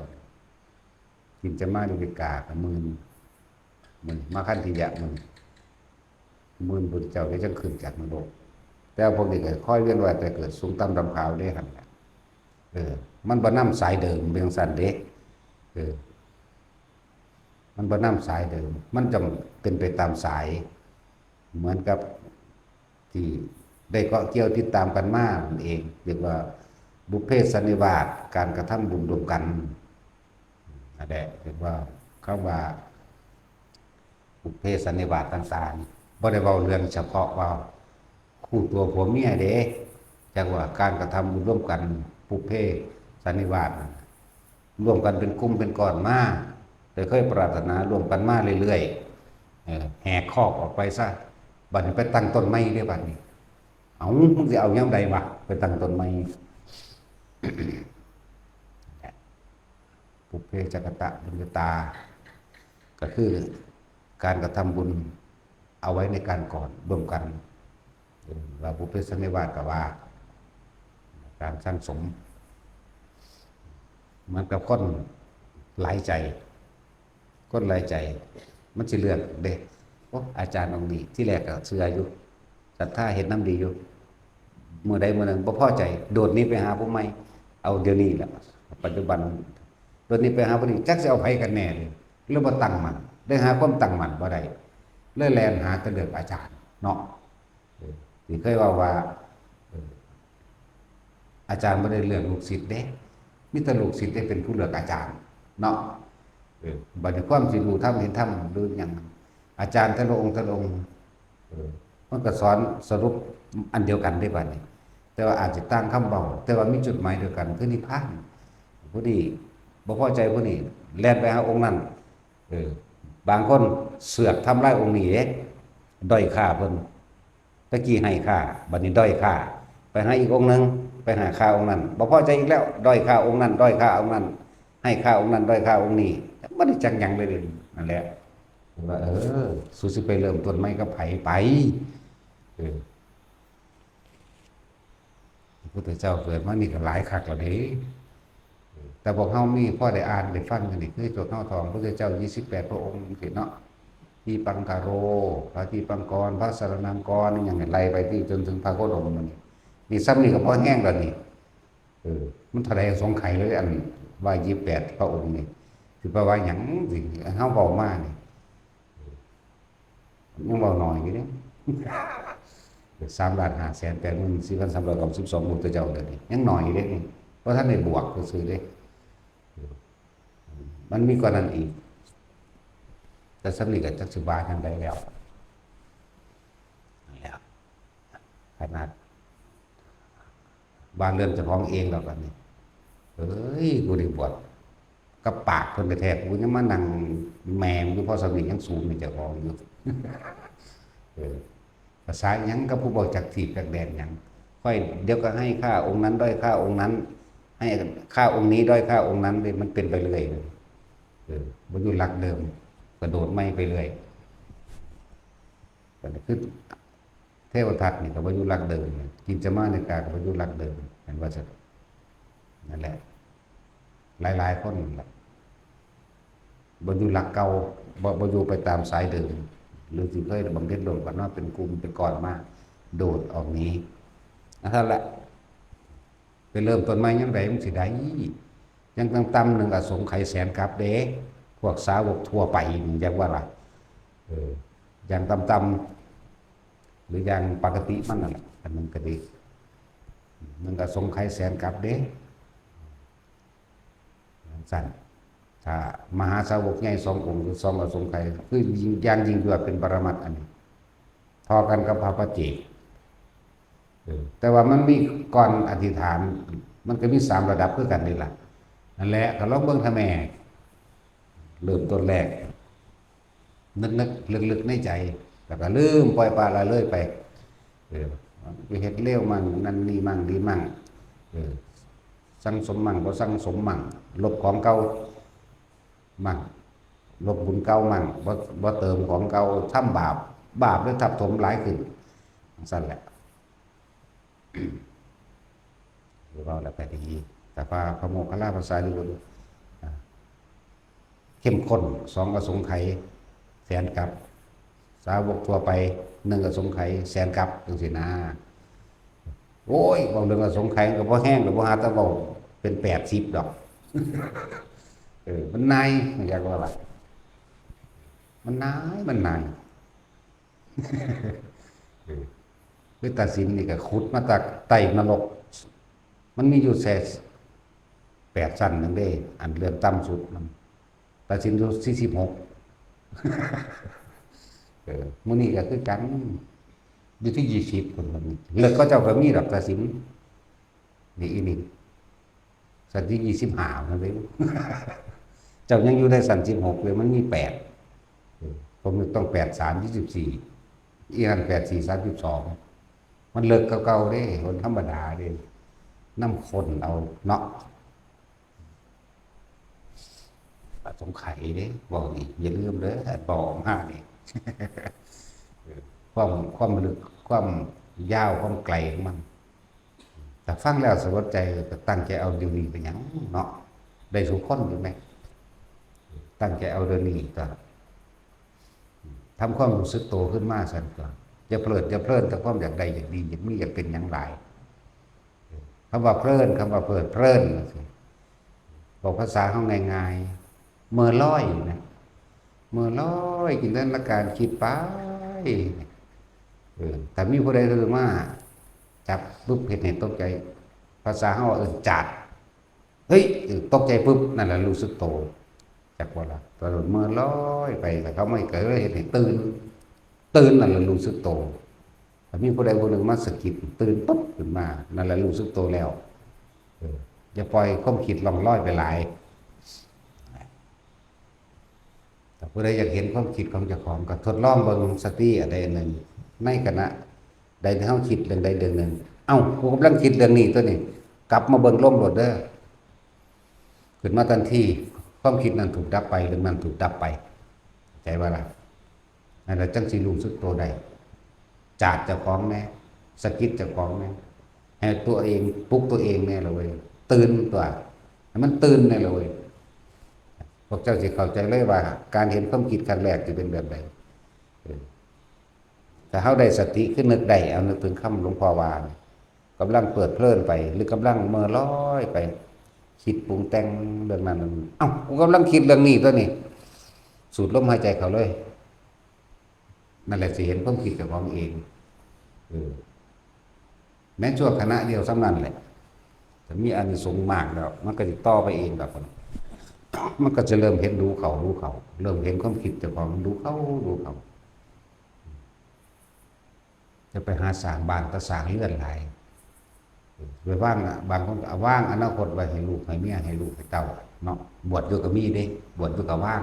กินจะมาดุริกากับหมื่นมาขั้นที่ยะหมื่นพุทธเจ้าได้จังขึ้นจากมนุษย์แต่พวกนี้ก็ค่อยเวียนว่ายแต่เกิดสูงต่ำดำขาวได้หั่นมันบ่นำสายเดิมเบียงสันเด้มันบ่นำสายเดิมมันจำเป็นไปตามสายเหมือนกับที่ได้เกาะเกี่ยวติดตามกันมานั่นเองเรียกว่าบุพเพสันนิวาสการกระทำบุญรวมกันนั่นแหละเรียกว่าคำว่าบุพเพสันนิวาสต่างๆบ่ได้เว้าเรื่องเฉพาะว่าคู่ตัวผัวเมียเด้จักว่าการกระทำบุญร่วมกันบุพเพสันนิวาสร่วมกันเป็นกลุ่มเป็นก้อนมาแต่เคยปรารถนาร่วมกันมาเรื่อยๆแหกคอกออกไปซะบัดนี้ไปตั้งต้นไม้ได้บัดนี้ เอามึงสิเอาย่ำใดวะไปตั้งต้นไม้ปุเพจักตะบุญญาตาก็คือการกระทำบุญเอาไว้ในการก่อนร่วมกันว่าปุเพสันนิวาสกับว่าการสร้างสมมันกับคนหลายใจคนหลายใจมันจะเลือกเด็กอาจารย์องค์นี้ที่แรกก็เชื่ออยู่ศรัทธาเห็นน้ำดีอยู่เมื่อใดเมื่อหนึ่งบ่พอใจโดดนี้ไปหาผู้ใหม่เอาเดี๋ยวนี้แหละปัจจุบันโดดนี้ไปหาผู้นี้จักจะเอาไผกันแน่เลยหรือบ่ตั้งมั่นได้หาความตั้งมั่นบ่ได้เลยแลนหาแต่เลือกอาจารย์เนาะที่เคยว่าอาจารย์บ่ได้เลือกลูกศิษย์เด้มีแต่ลูกศิษย์ได้เป็นผู้เลือกอาจารย์เนาะบัดนี้ความสิรู้ธรรมเห็นธรรมหรือหยังอาจารย์แต่ละองค์แต่ละองค์มันก็สอนสรุปอันเดียวกันได้บัดนี้แต่ว่าอาจจะตั้งคำเบาแต่ว่ามีจุดหมายเดียวกันคือนิพพานผู้นี้บ่พอใจผู้นี้แล่นไปหาองค์นั้นบางคนเสือกทำลายองค์นี้เด้ด้อยค่าเพิ่นตะกี้ให้ค่าบัดนี้ด้อยค่าไปหาอีกองค์นึงไปหาค่าองค์นั้นบ่พอใจอีกแล้วด้อยค่าองค์นั้นด้อยค่าองค์นั้นให้ค่าองค์นั้นด้อยค่าองค์นี้บ่ได้จักหยังเลยนั่นแหละว่าสุสิไปเริ่มต้นใหม่กับไผไปพระพุทธเจ้าเกิดมานี่ก็หลายคักแล้วเด้แต่พวกเฮามีพ่อได้อ่านได้ฟังกันนี่คือจดเฮาทองพระพุทธเจ้า28พระองค์สิเนาะที่ปังคาโรพระที่ปังกรพระสรณังกรนี่หยังไล่ไปที่จนถึงพระโคดมมันนี่ซ้ำนี่ก็พอแห้งแล้วนี่มันเท่าใดสงไขเลยอันว่า28พระองค์นี่สิว่าหยังสิเฮาเว้ามานี่ยังเว้าน้อยอยู่เด้3,584,412 มุตเจ้าเดี๋ยวนี้ยังน้อยอยู่เด้นี่เพราะท่านได้บวกซื่อๆเด้มันมีกว่านั้นอีกแต่สำนึกกับจักสิบาทางใดแล้วขนาดบ้านเรือนเจ้าของเองแล้วกันนี่กูได้บวชกับปากคนแท้ๆกูยังมานั่งแมงอยู่พอสำนึกยังสูงในเจ้าของอยู่ภาษาหยังกับผู้บอกจักถีบจักแดนหยังค่อยเดี๋ยวก็ให้ค่าองค์นั้นด้อยค่าองค์นั้นให้ค่าองค์นี้ด้อยค่าองค์นั้นเลยมันเป็นไปเรื่อยบ่อยู่หลักเดิมกระโดดไม่ไปเรื่อยก็คือเทวทัตนี่ก็บ่อยู่หลักเดิมกินจะมาในกาก็บ่อยู่หลักเดิมเห็นว่าจะนั่นแหละหลายๆคนล่ะบ่อยู่หลักเก่าบ่อยู่ไปตามสายเดิมหรือสิเคยบำเพ็ญโดดกันว่าเป็นกลุ่มเป็นก้อนมาโดดออกนี้นั่นแหละไปเริ่มต้นใหม่ยังไงมันสิได้ยังต่ำๆหนึ่งอสงไขยแสนกับเด้พวกสาวกทั่วไปมันยังว่าล่ะอย่างต่ำๆหรืออย่างปกติมันนั่นแหละอันนึงก็ดีมันก็สงไขยแสนกับเด้สั่นถ้ามหาสาวกใหญ่2 องค์หรือ2อสงไขยคืออย่างยิ่งยวดเป็นปรมัตถ์อันนี้พอกันกับพระปัจเจกแต่ว่ามันมีก่อนอธิษฐานมันก็มี3 ระดับคือกันนี่แหละนั่นแหละก็ลองเบิ่งท่าแม่เริ่มต้นแรกนึกลึกๆในใจแล้วก็ลืมปล่อยปละละเลยไปไปเฮ็ดเลวมั่งนั่นนี่มั่งดีมั่งสั่งสมมั่งบ่สั่งสมมั่งลบของเก่ามั่งลบบุญเก่ามั่งบ่เติมของเก่าทำบาปเลยทับถมหลายขึ้นสั่นแหละหรือว่าแล้วก็ดีแต่พระโมคคัลลาภาษาลิบุตรเข้มข้น2 อสงไขยแสนกับสาวกทั่วไป1 อสงไขยแสนกับจังซี่นะโอ้ยบอกเรื่องอสงไขยก็บ่แห้งก็บ่หาแต่เว้าเป็น80ดอกมันนายมันอยากว่าล่ะมันนายคือตัดสินนี่ก็ขุดมาจากใต้นรกมันมีอยู่8 ชั้นนึงเด้อันเริ่มต่ำสุดมันตัดสินอยู่46มื้อนี้ก็คือกันอยู่ที่20คนมันแล้วก็เจ้าก็มีดอกตัดสินนี่อีนี่สันที่25นั่นเองเจ้ายังอยู่ได้สัน16เลยมันมี8ผมต้อง8 3 24อีกอัน8 4 32 มันเลิกเก่าๆเด้คนธรรมดาเด้น้ำคนเอาเนาะสงไข่เด้บอกนี่อย่าลืมเด้อบอกมานี่ความลึกความยาวความไกลของมันแต่ฟังแล้วสบายใจก็ตั้งใจเอาเดี๋ยวนี้ไปหยังเนาะได้สุขคนอยู่ไหมตั้งใจเอาเดี๋ยวนี้ก็ทำความรู้สึกโตขึ้นมาสั่นก่อนจะเพลิดแต่ความอยากใดอยากดีอยากมีอยากเป็นอย่างไรคำว่าเพลินคำว่าเพลินบอกภาษาเขาง่ายๆเมื่อลอยนะเมื่อลอยจินตนาการคิดไปแต่มีผู้ใดรู้ว่าจับปุ๊บเห็นตกใจภาษาเขาจัดเฮ้ยตกใจปุ๊บนั่นแหละรู้สึกโตจากว่าละตอนเมื่อลอยไปแต่เขาไม่เกิดเห็นตื่นนั่นแหละรู้สึกโตแต่มีผู้ใดผู้หนึ่งมาสะกิดตื่นปุ๊บขึ้นมานั่นแหละรู้สึกโตแล้วอย่าปล่อยความคิดล่องลอยไปหลายแต่ผู้ใดอยากเห็นความคิดของเจ้าของก็ทดลองเบิ่งสติอะไรหนึ่งในขณะใดที่เขาคิดเรื่องใดเรื่องหนึ่งเอ้ากูกำลังคิดเรื่องนี้ตัวนี้กลับมาเบิ่งลมโลดเด้อขึ้นมาทันทีความคิดนั้นถูกดับไปเรื่องนั้นถูกดับไปใจว่าล่ะนั่นแหละจังสิรู้สึกตัวได้จาดเจ้าของแน่สะกิดเจ้าของแน่ให้ตัวเองปลุกตัวเองแน่เลยตื่นตัวให้มันตื่นแน่เลยพวกเจ้าสิเข้าใจเลยว่าการเห็นความคิดครั้งแรกจะเป็นแบบใดแต่เขาได้สติขึ้นนึกได้เอานึกถึงคำหลวงพ่อวานกำลังเปิดเพลินไปหรือกำลังเมื่อลอยไปคิดปรุงแต่งเรื่องนั้นเอ้ากูกำลังคิดเรื่องนี้ตัวนี้สูดลมหายใจเขาเลยนั่นแหละสิเห็นความคิดกับของเองแม้ชั่วขณะเดียวซ้ำนั้นแหละแต่มีอานิสงส์มากแล้วมันก็จะต่อไปเองแบบมันก็จะเริ่มเห็นรู้เขาเริ่มเห็นความคิดเจ้าของรู้เขาจะไปหาสร้างบ้านก็สร้างเลื่อนไหลไปว่างบางคนก็ว่างอนาคตไว้ให้ลูกให้เมียให้ลูกให้เต้าเนาะบวชอยู่กับมีเด้บวชอยู่กับว่าง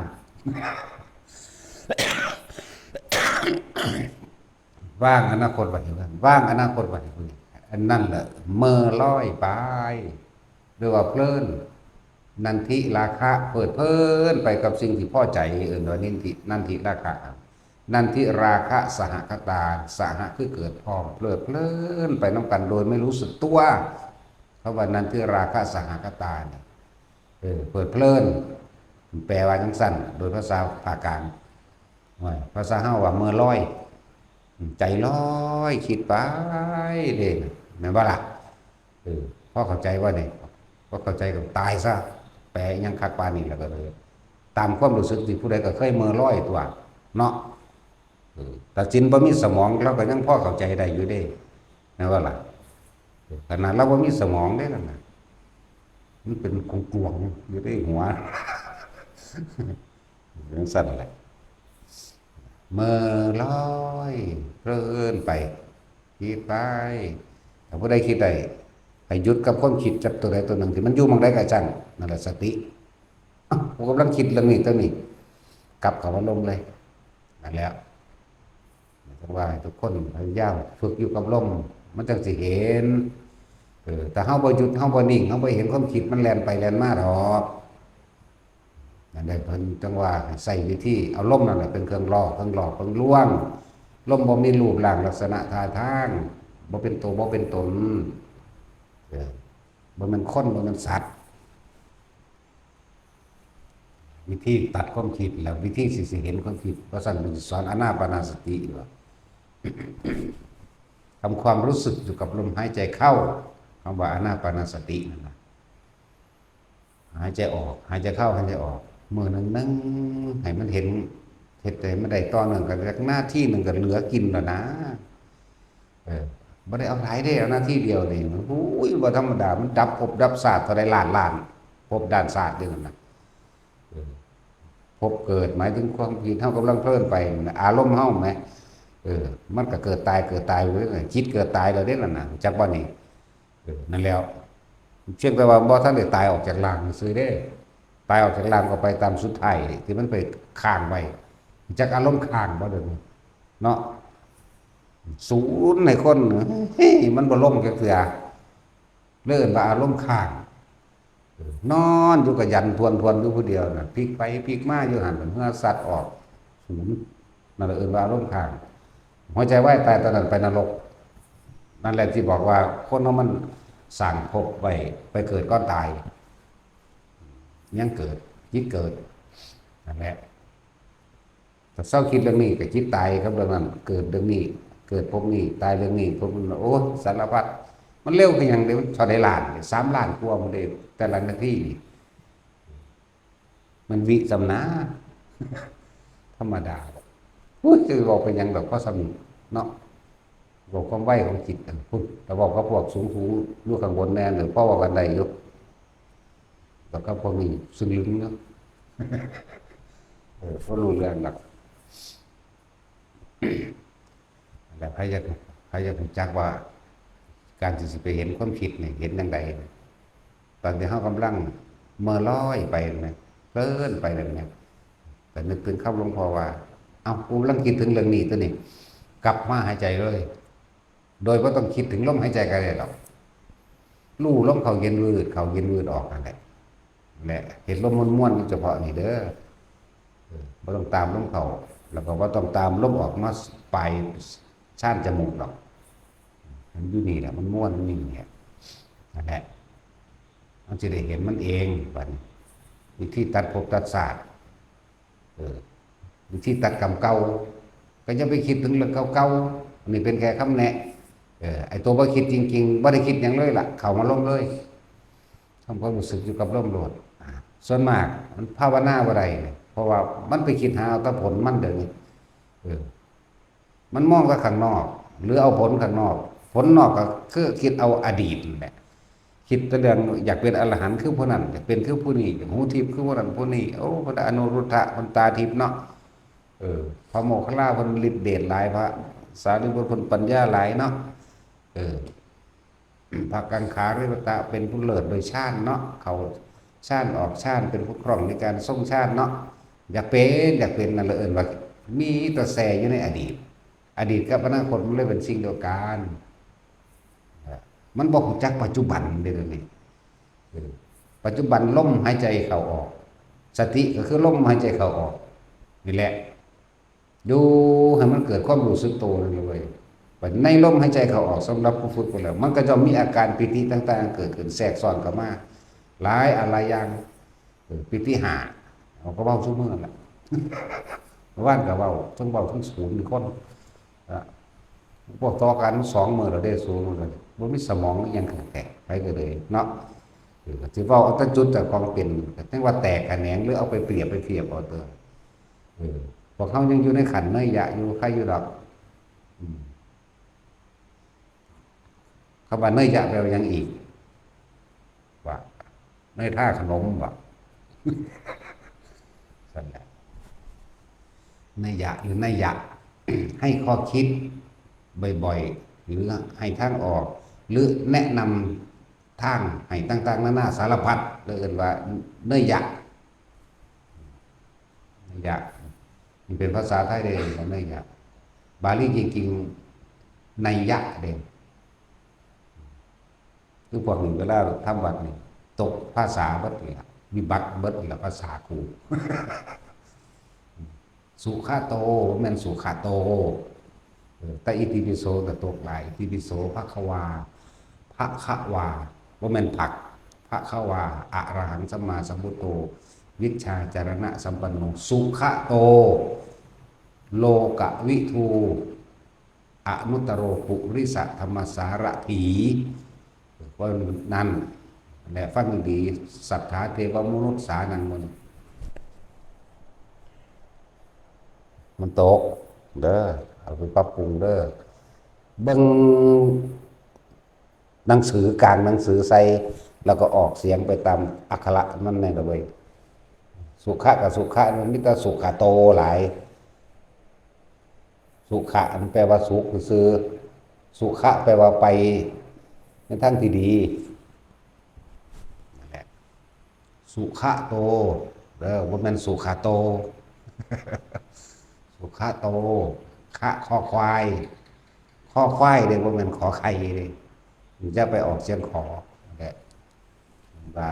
ว่างอนาคตไว้ให้กันว่างอนาคตไว้ให้คนอันนั่นแหละเมื่อลอยไปหรือว่าเพลินนันทิราคะเปิดเพลินไปกับสิ่งที่พ่อใจโดยนันทิราคะนันทิราคะสหคตาสหคือเกิดพร้อมเพลินไปน้ำกันโดยไม่รู้สึกตัวเพราะว่านันทิราคะสหคตาเนี่ยเปิดเพลินแปลว่าจังสั้นโดยภาษาภาคกลางภาษาเฮาว่าเมื่อลอยใจลอยคิดไปเด่นแม่นว่าล่ะพ่อเข้าใจว่าเนี่ยพ่อเข้าใจกับตายซะแปลยังคักปานี่แหละก็เลยตามความรู้สึกที่ผู้ใดก็เคยเมื่อลอยตัวเนาะแต่จินบ่มีสมองเราก็ยังพ่อเข้าใจได้อยู่เด้นะว่าล่ะขนาดเราบ่มีสมองได้นั่นน่ะมันเป็นกลวงๆอยู่ในหัวอย่างสั่นแหละเมื่อลอยเพลินไปคิดไปถ้าผู้ใดคิดได้ให้หยุดกับความคิดจับตัวใดตัวหนึ่งที่มันอยู่มองได้กระจังนั่นแหละสติผมกำลังคิดเรื่องนี้ตัวนี้กลับเข้ามาลมเลยนั่นแล้วว่าทุกคนพยายามฝึกอยู่กับลมมันจังสิเห็นแต่เฮาบ่หยุดเฮาบ่นิ่งเฮาบ่เห็นความคิดมันแล่นไปแล่นมาดอกนั่นได้เพิ่นจังว่าใส่วิธีเอาลมนั่นแหละเป็นเครื่องล่อเครื่องล่วงลมบ่มีรูปร่างลักษณะท่าทางบ่เป็นตัวบ่เป็นตนบ่แม่นคนบ่แม่นสัตว์วิธีตัดความคิดแล้ววิธีสิเห็นความคิดเพราะฉะนั้นสอนอานาปานสติอยู่ทำความรู้สึกอยู่กับลมหายใจเข้าคำว่าอานาปานสตินั่นนะหายใจออกหายใจเข้าหายใจออกมือนั่งให้มันเห็นใจไม่ได้ตอนหนึ่งกับหน้าที่หนึ่งกับเหลือกินแล้วนะไม่ได้เอาหลายได้เอาหน้าที่เดียวนี่มันอุ้ยว่าธรรมดามันดับภพดับศาสตร์เท่าไรล้านภพด้านศาสตร์เดียวนะภพเกิดหมายถึงความคิดเท่ากำลังเพลินไปอารมณ์เท่าไหมมันก็เกิดตายเรื่อยคิดเกิดตายเลยได้แล้วนะจักว่านี่นั่นแล้วเชื่อแต่ว่าบ่ท่านได้ตายออกจากร่างซื้อได้ตายออกจากร่างก็ไปตามสุดท้ายที่มันไปค้างไว้จักอารมณ์ค้างบ่เดิมเนาะ ศูนย์ในคนเฮ้ยมันบ่ล่มจักเทื่อเลิ่นว่าอารมณ์ค้างนอนอยู่กับยันทวนอยู่ผู้เดียวน่ะพลิกไปพลิกมาอยู่หั่นเมื่อสัตว์ออกศูนย์นั่นแหละเอิ้นว่าอารมณ์ค้างหัวใจวายตายตอนนั้นไปนรกนั่นแหละที่บอกว่าคนเฮามันสั่งภพไว้ไปเกิดก็ตายยังเกิดยิ่งเกิดนั่นแหละแต่เศร้าคิดเรื่องนี้ก็คิดตายครับเรื่องนั้นเกิดเรื่องนี้เกิดภพนี้ตายเรื่องนี้ภพนั้นโอ้สารพัดมันเร็วคือหยังเดียวชอได้ล้าน3 ล้านกว่ามันได้แต่ละนาทีนี่มันวิสำนาธรรมดาพูดจะบอกเป็นหยังดอกเพราะสำนึกเนาะบอกความไวของจิตกันพูดแต่บอกกับพวกสูงอยู่ข้างบนแน่หรือพ่อว่ากันใดอยู่แล้วก็พวกนี้ซึ่งลึงเนาะก็รู้เรื่องหลักแต่พยจะจักว่าการที่จะไปเห็นความคิดเนี่ยเห็นอย่างใดตอนที่เขากำลังเมื่อลอยไปเนี่ยเพลินไปแบบนี้แต่นึกถึงเข้าหลวงพ่อว่าเอากูกำลังคิดถึงเรื่องนี้ตัวนี้กลับมาหายใจเลยโดยไม่ต้องคิดถึงลมหายใจกันเลยหรอกลู่ลมเขาเย็นวืดเขาเย็นวืดออกนั่นแหละแหละเห็นลมม้วนๆเฉพาะนี่เด้อไม่ต้องตามลมเขาแล้วก็ว่าต้องตามลมออกมาปลายชานจมูกหรอกมันอยู่นี่แหละมันม้วนนี่เนี่ยนั่นแหละมันจะได้เห็นมันเองบัดวิธีตัดภพตัดศาสตร์วิธีตัดกรรมเก่าก็จะไปคิดถึงเรื่องเก่าๆอันนี้เป็นแค่คำแนะไอ้ตัวบ่คิดจริงๆบ่ได้คิดอย่างเลยล่ะเข้ามาลงเลยทำความรู้สึกอยู่กับลมโลดส่วนมากมันภาวนาบ่ได้เนี่ยเพราะว่ามันไปคิดหาเอาแต่ผลมันเดี๋ยวนี้มันมองแต่ข้างนอกหรือเอาผลข้างนอกผลนอกก็คือคิดเอาอดีตแหละคิดแต่เรื่องอยากเป็นอรหันต์คือผู้นั้นอยากเป็นคือผู้นี้หูทิพย์คือผู้นั้นผู้นี้โอ้พระอนุรุทธะคนตาทิพย์เนาะพระโมคคัลลาคนฤทธิ์เดชหลายพระสารีบุตรคนปัญญาหลายเนาะพระกังขาริวตะเป็นผู้เลิศโดยชาติเนาะเขาชาติออกชาติเป็นผู้ครองในการทรงชาติเนาะอยากเป็นนั่นเลยเอิ้นว่ามีตัวแสอยู่ในอดีตกับอนาคตมันเลยเป็นสิ่งเดียวกันมันบอกจักปัจจุบันเดี๋ยวนี้ปัจจุบันลมหายใจเข้าออกสติก็คือลมหายใจเข้าออกนี่แหละดูให้มันเกิดความรู้สึกตัวนั่นเลยในลมหายใจเข้าออกสำหรับผู้ฝึกไปแล้วมันก็จะมีอาการปิติต่างๆเกิดขึ้นแทรกซ้อนเข้ามาหลายอะไรอย่างปิติหาเขาก็เว้าซุมื้อนั่นแหละว่านก็เว้าทั้งศูนย์คนพวกต่อกัน2 มื้อเราได้สูงเลยบ่มีสมองยังแตกไปก็เลยเนาะสิเว้าเอาแต่จุดแต่ของเป็นจังว่าแตกแขนงหรือเอาไปเปรียบไปเทียบเอาเด้อพวกเขายังอยู่ในขันเนยยะอยู่ใครอยู่ดอกคำว่าเนยยะแปลว่ายังอีกว่าเนยท่าขนมว่าสั่นแหละเนยยะหรือเนยยะ ให้ข้อคิดบ่อยๆหรือให้ทางออกหรือแนะนำทางให้ต่างๆนานาสารพัดเรียกว่าเนยยะมันเป็นภาษาไทยเด้ของเนยยะบาลีจริงๆนัยยะเด้คือพวกนี้เวลาทำวัดนี่ตกภาษาเบิดนี่ล่ะวิบัติเบิดนี่ล่ะภาษาครู สุขาโตแม่นสุขาโตแต่อิติปิโสก็ตกหลายอิติปิโสภควาภควาบ่แม่นผักภควาอะระหังสัมมาสัมพุทโธวิชชาจารณะสัมปันโนสุขโตโลกวิทูอนุตตโรปุริสธรรมสารถีว่านั่นแหละฟังดีสัทธาเทวมนุษย์สานังมันตกเด้อเอาไปปรับปรุงเด้อเบิ่งหนังสือกลางหนังสือใส่แล้วก็ออกเสียงไปตามอักขระนั่นแน่ละเว้ยสุขะกับสุขะมันมีแต่สุขะโตหลายสุขะมันแปลว่าสุขคือสุขะแปลว่าไปในทางที่ดีนั่นแหละสุขะโตเด้อบ่แม่นสุขะโต สุขะโตขะคอควาย ข้อควายเลยว่ามันขอไข่เลยจะไปออกเสียงขอแหละว่า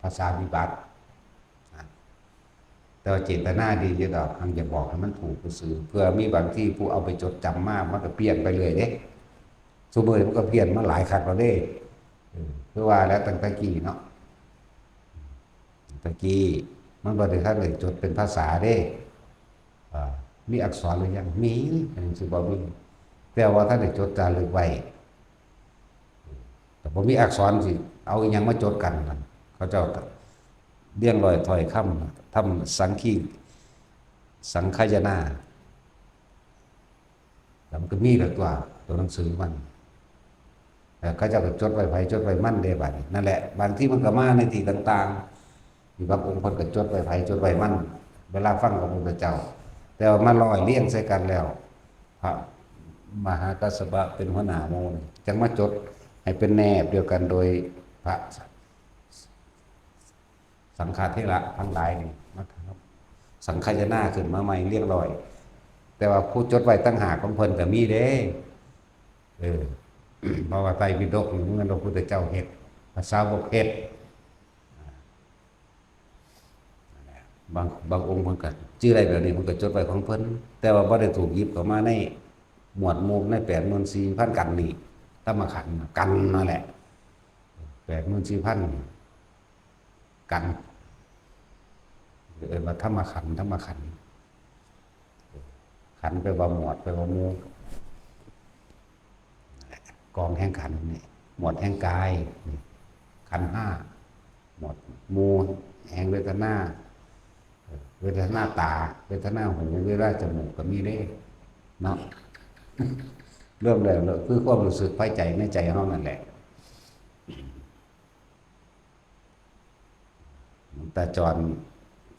ภาษาวิบัติแต่ว่าเจตนาดีจะดอกทางจะบอกให้มันถูกสื่อเพื่อมีบางที่ผู้เอาไปจดจำมากมันก็เปลี่ยนไปเลยเด้สมมติมันก็เปลี่ยนมาหลายครั้งแล้วเด้เพื่อว่าแล้วตั้งแต่กี้เนาะตะกี้มันบริษัทเลยจดเป็นภาษาเด้มีอักษรหรือยังมีอันนี้สิบอกมีแต่ว่าถ้าได้จดจารึกไว้แต่ผมมีอักษรสิเอาอหยังมาจดกันนั่นเขาเจ้าเลี้ยงรอยถอยคำทำสังขยนาแล้วมันก็มีเลยตัวหนังสือมันแต่เขาเจ้าก็จดไว้ไผจดไว้มั่นเด้บัดนี้นั่นแหละบางที่มันก็มาในที่ต่างๆมีบางองค์เพิ่นก็จดไว้ไผจดไว้มั่นเวลาฟังของพระพุทธเจ้าแต่ว่ามาลอยเลี้ยงใส่กันแล้วพระมหากัสสปะเป็นหัวหน้าหมู่นี่จังมาจดให้เป็นแนบเดียวกันโดยพระสังฆเถระทั้งหลายนี่นะครับสังฆายนาขึ้นมาใหม่เรียงร้อยแต่ว่าผู้จดไว้ตั้งหากของเพิ่นก็มีเด้เออเพราะว่าไตรปิฎกนี่มันพระพุทธเจ้าเฮ็ดภาษาวกเฮ็ดบางองค์เพิ่นก็ชื่ออะไรแบบนี้เพิ่นก็จดไว้ของเพิ่นแต่ว่าบ่ได้ถูกหยิบเข้ามาในหมวดหมู่ใน 84,000 กันนี่ธรรมขันธ์กันนั่นแหละ 84,000 กันว่าธรรมขันธ์ขันธ์ไปว่าหมวดไปว่าหมู่กองแห่งขันธ์นี่หมวดแห่งกายนี่ขันธ์ห้าหมวดหมู่แห่งเวทนาเวทนาตาเวทนาหูเวทนาจมูกก็มีเด้เนาะเริ่มแล้วคือความรู้สึกภายใจในใจเฮานั่นแหละแต่จร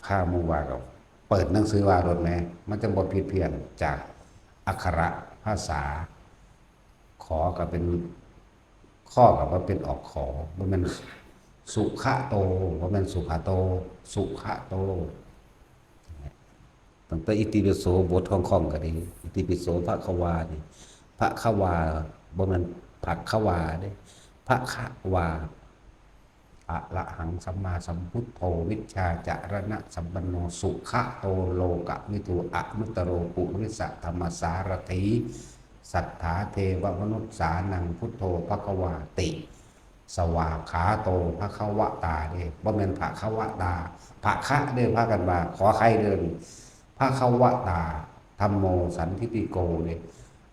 ข้ามูว่ากับเปิดหนังสือว่ารถแม่มันจะบ่ผิดเพี้ยนจากอักขระภาษาขอกับเป็นข้อกับว่าเป็นออกขอว่ามันสุขะโตว่ามันสุขะโตสุขะโตตั้งแต่อิติปิโสบทของก็ดีอิติปิโสภะคะวานี่ภะคะวาบ่มันภะคะวาเด้ภะคะวาอะระหังสัมมาสัมพุทโธวิชชาจารณะสัมปันโนสุขะโตโลกะวิทูอนุตตโรปุริสธรรมสารถิสัทธาเทวมนุษสานังพุทโธภควาติสวาขาโตภควตาเด้บ่แม่นภควตาภคะเด้พากันว่าขอใครเดินภควตาธัมโมสันทิฏฐิโกเด้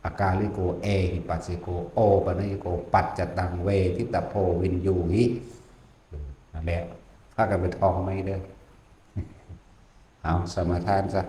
อากาลิโกเอหิปัสสิโกโอปะนิโกปัจจตังเวทิตโพวินยูหินั่นแหละพากันไปท่องไม่เด้อเอาสมาทานซะ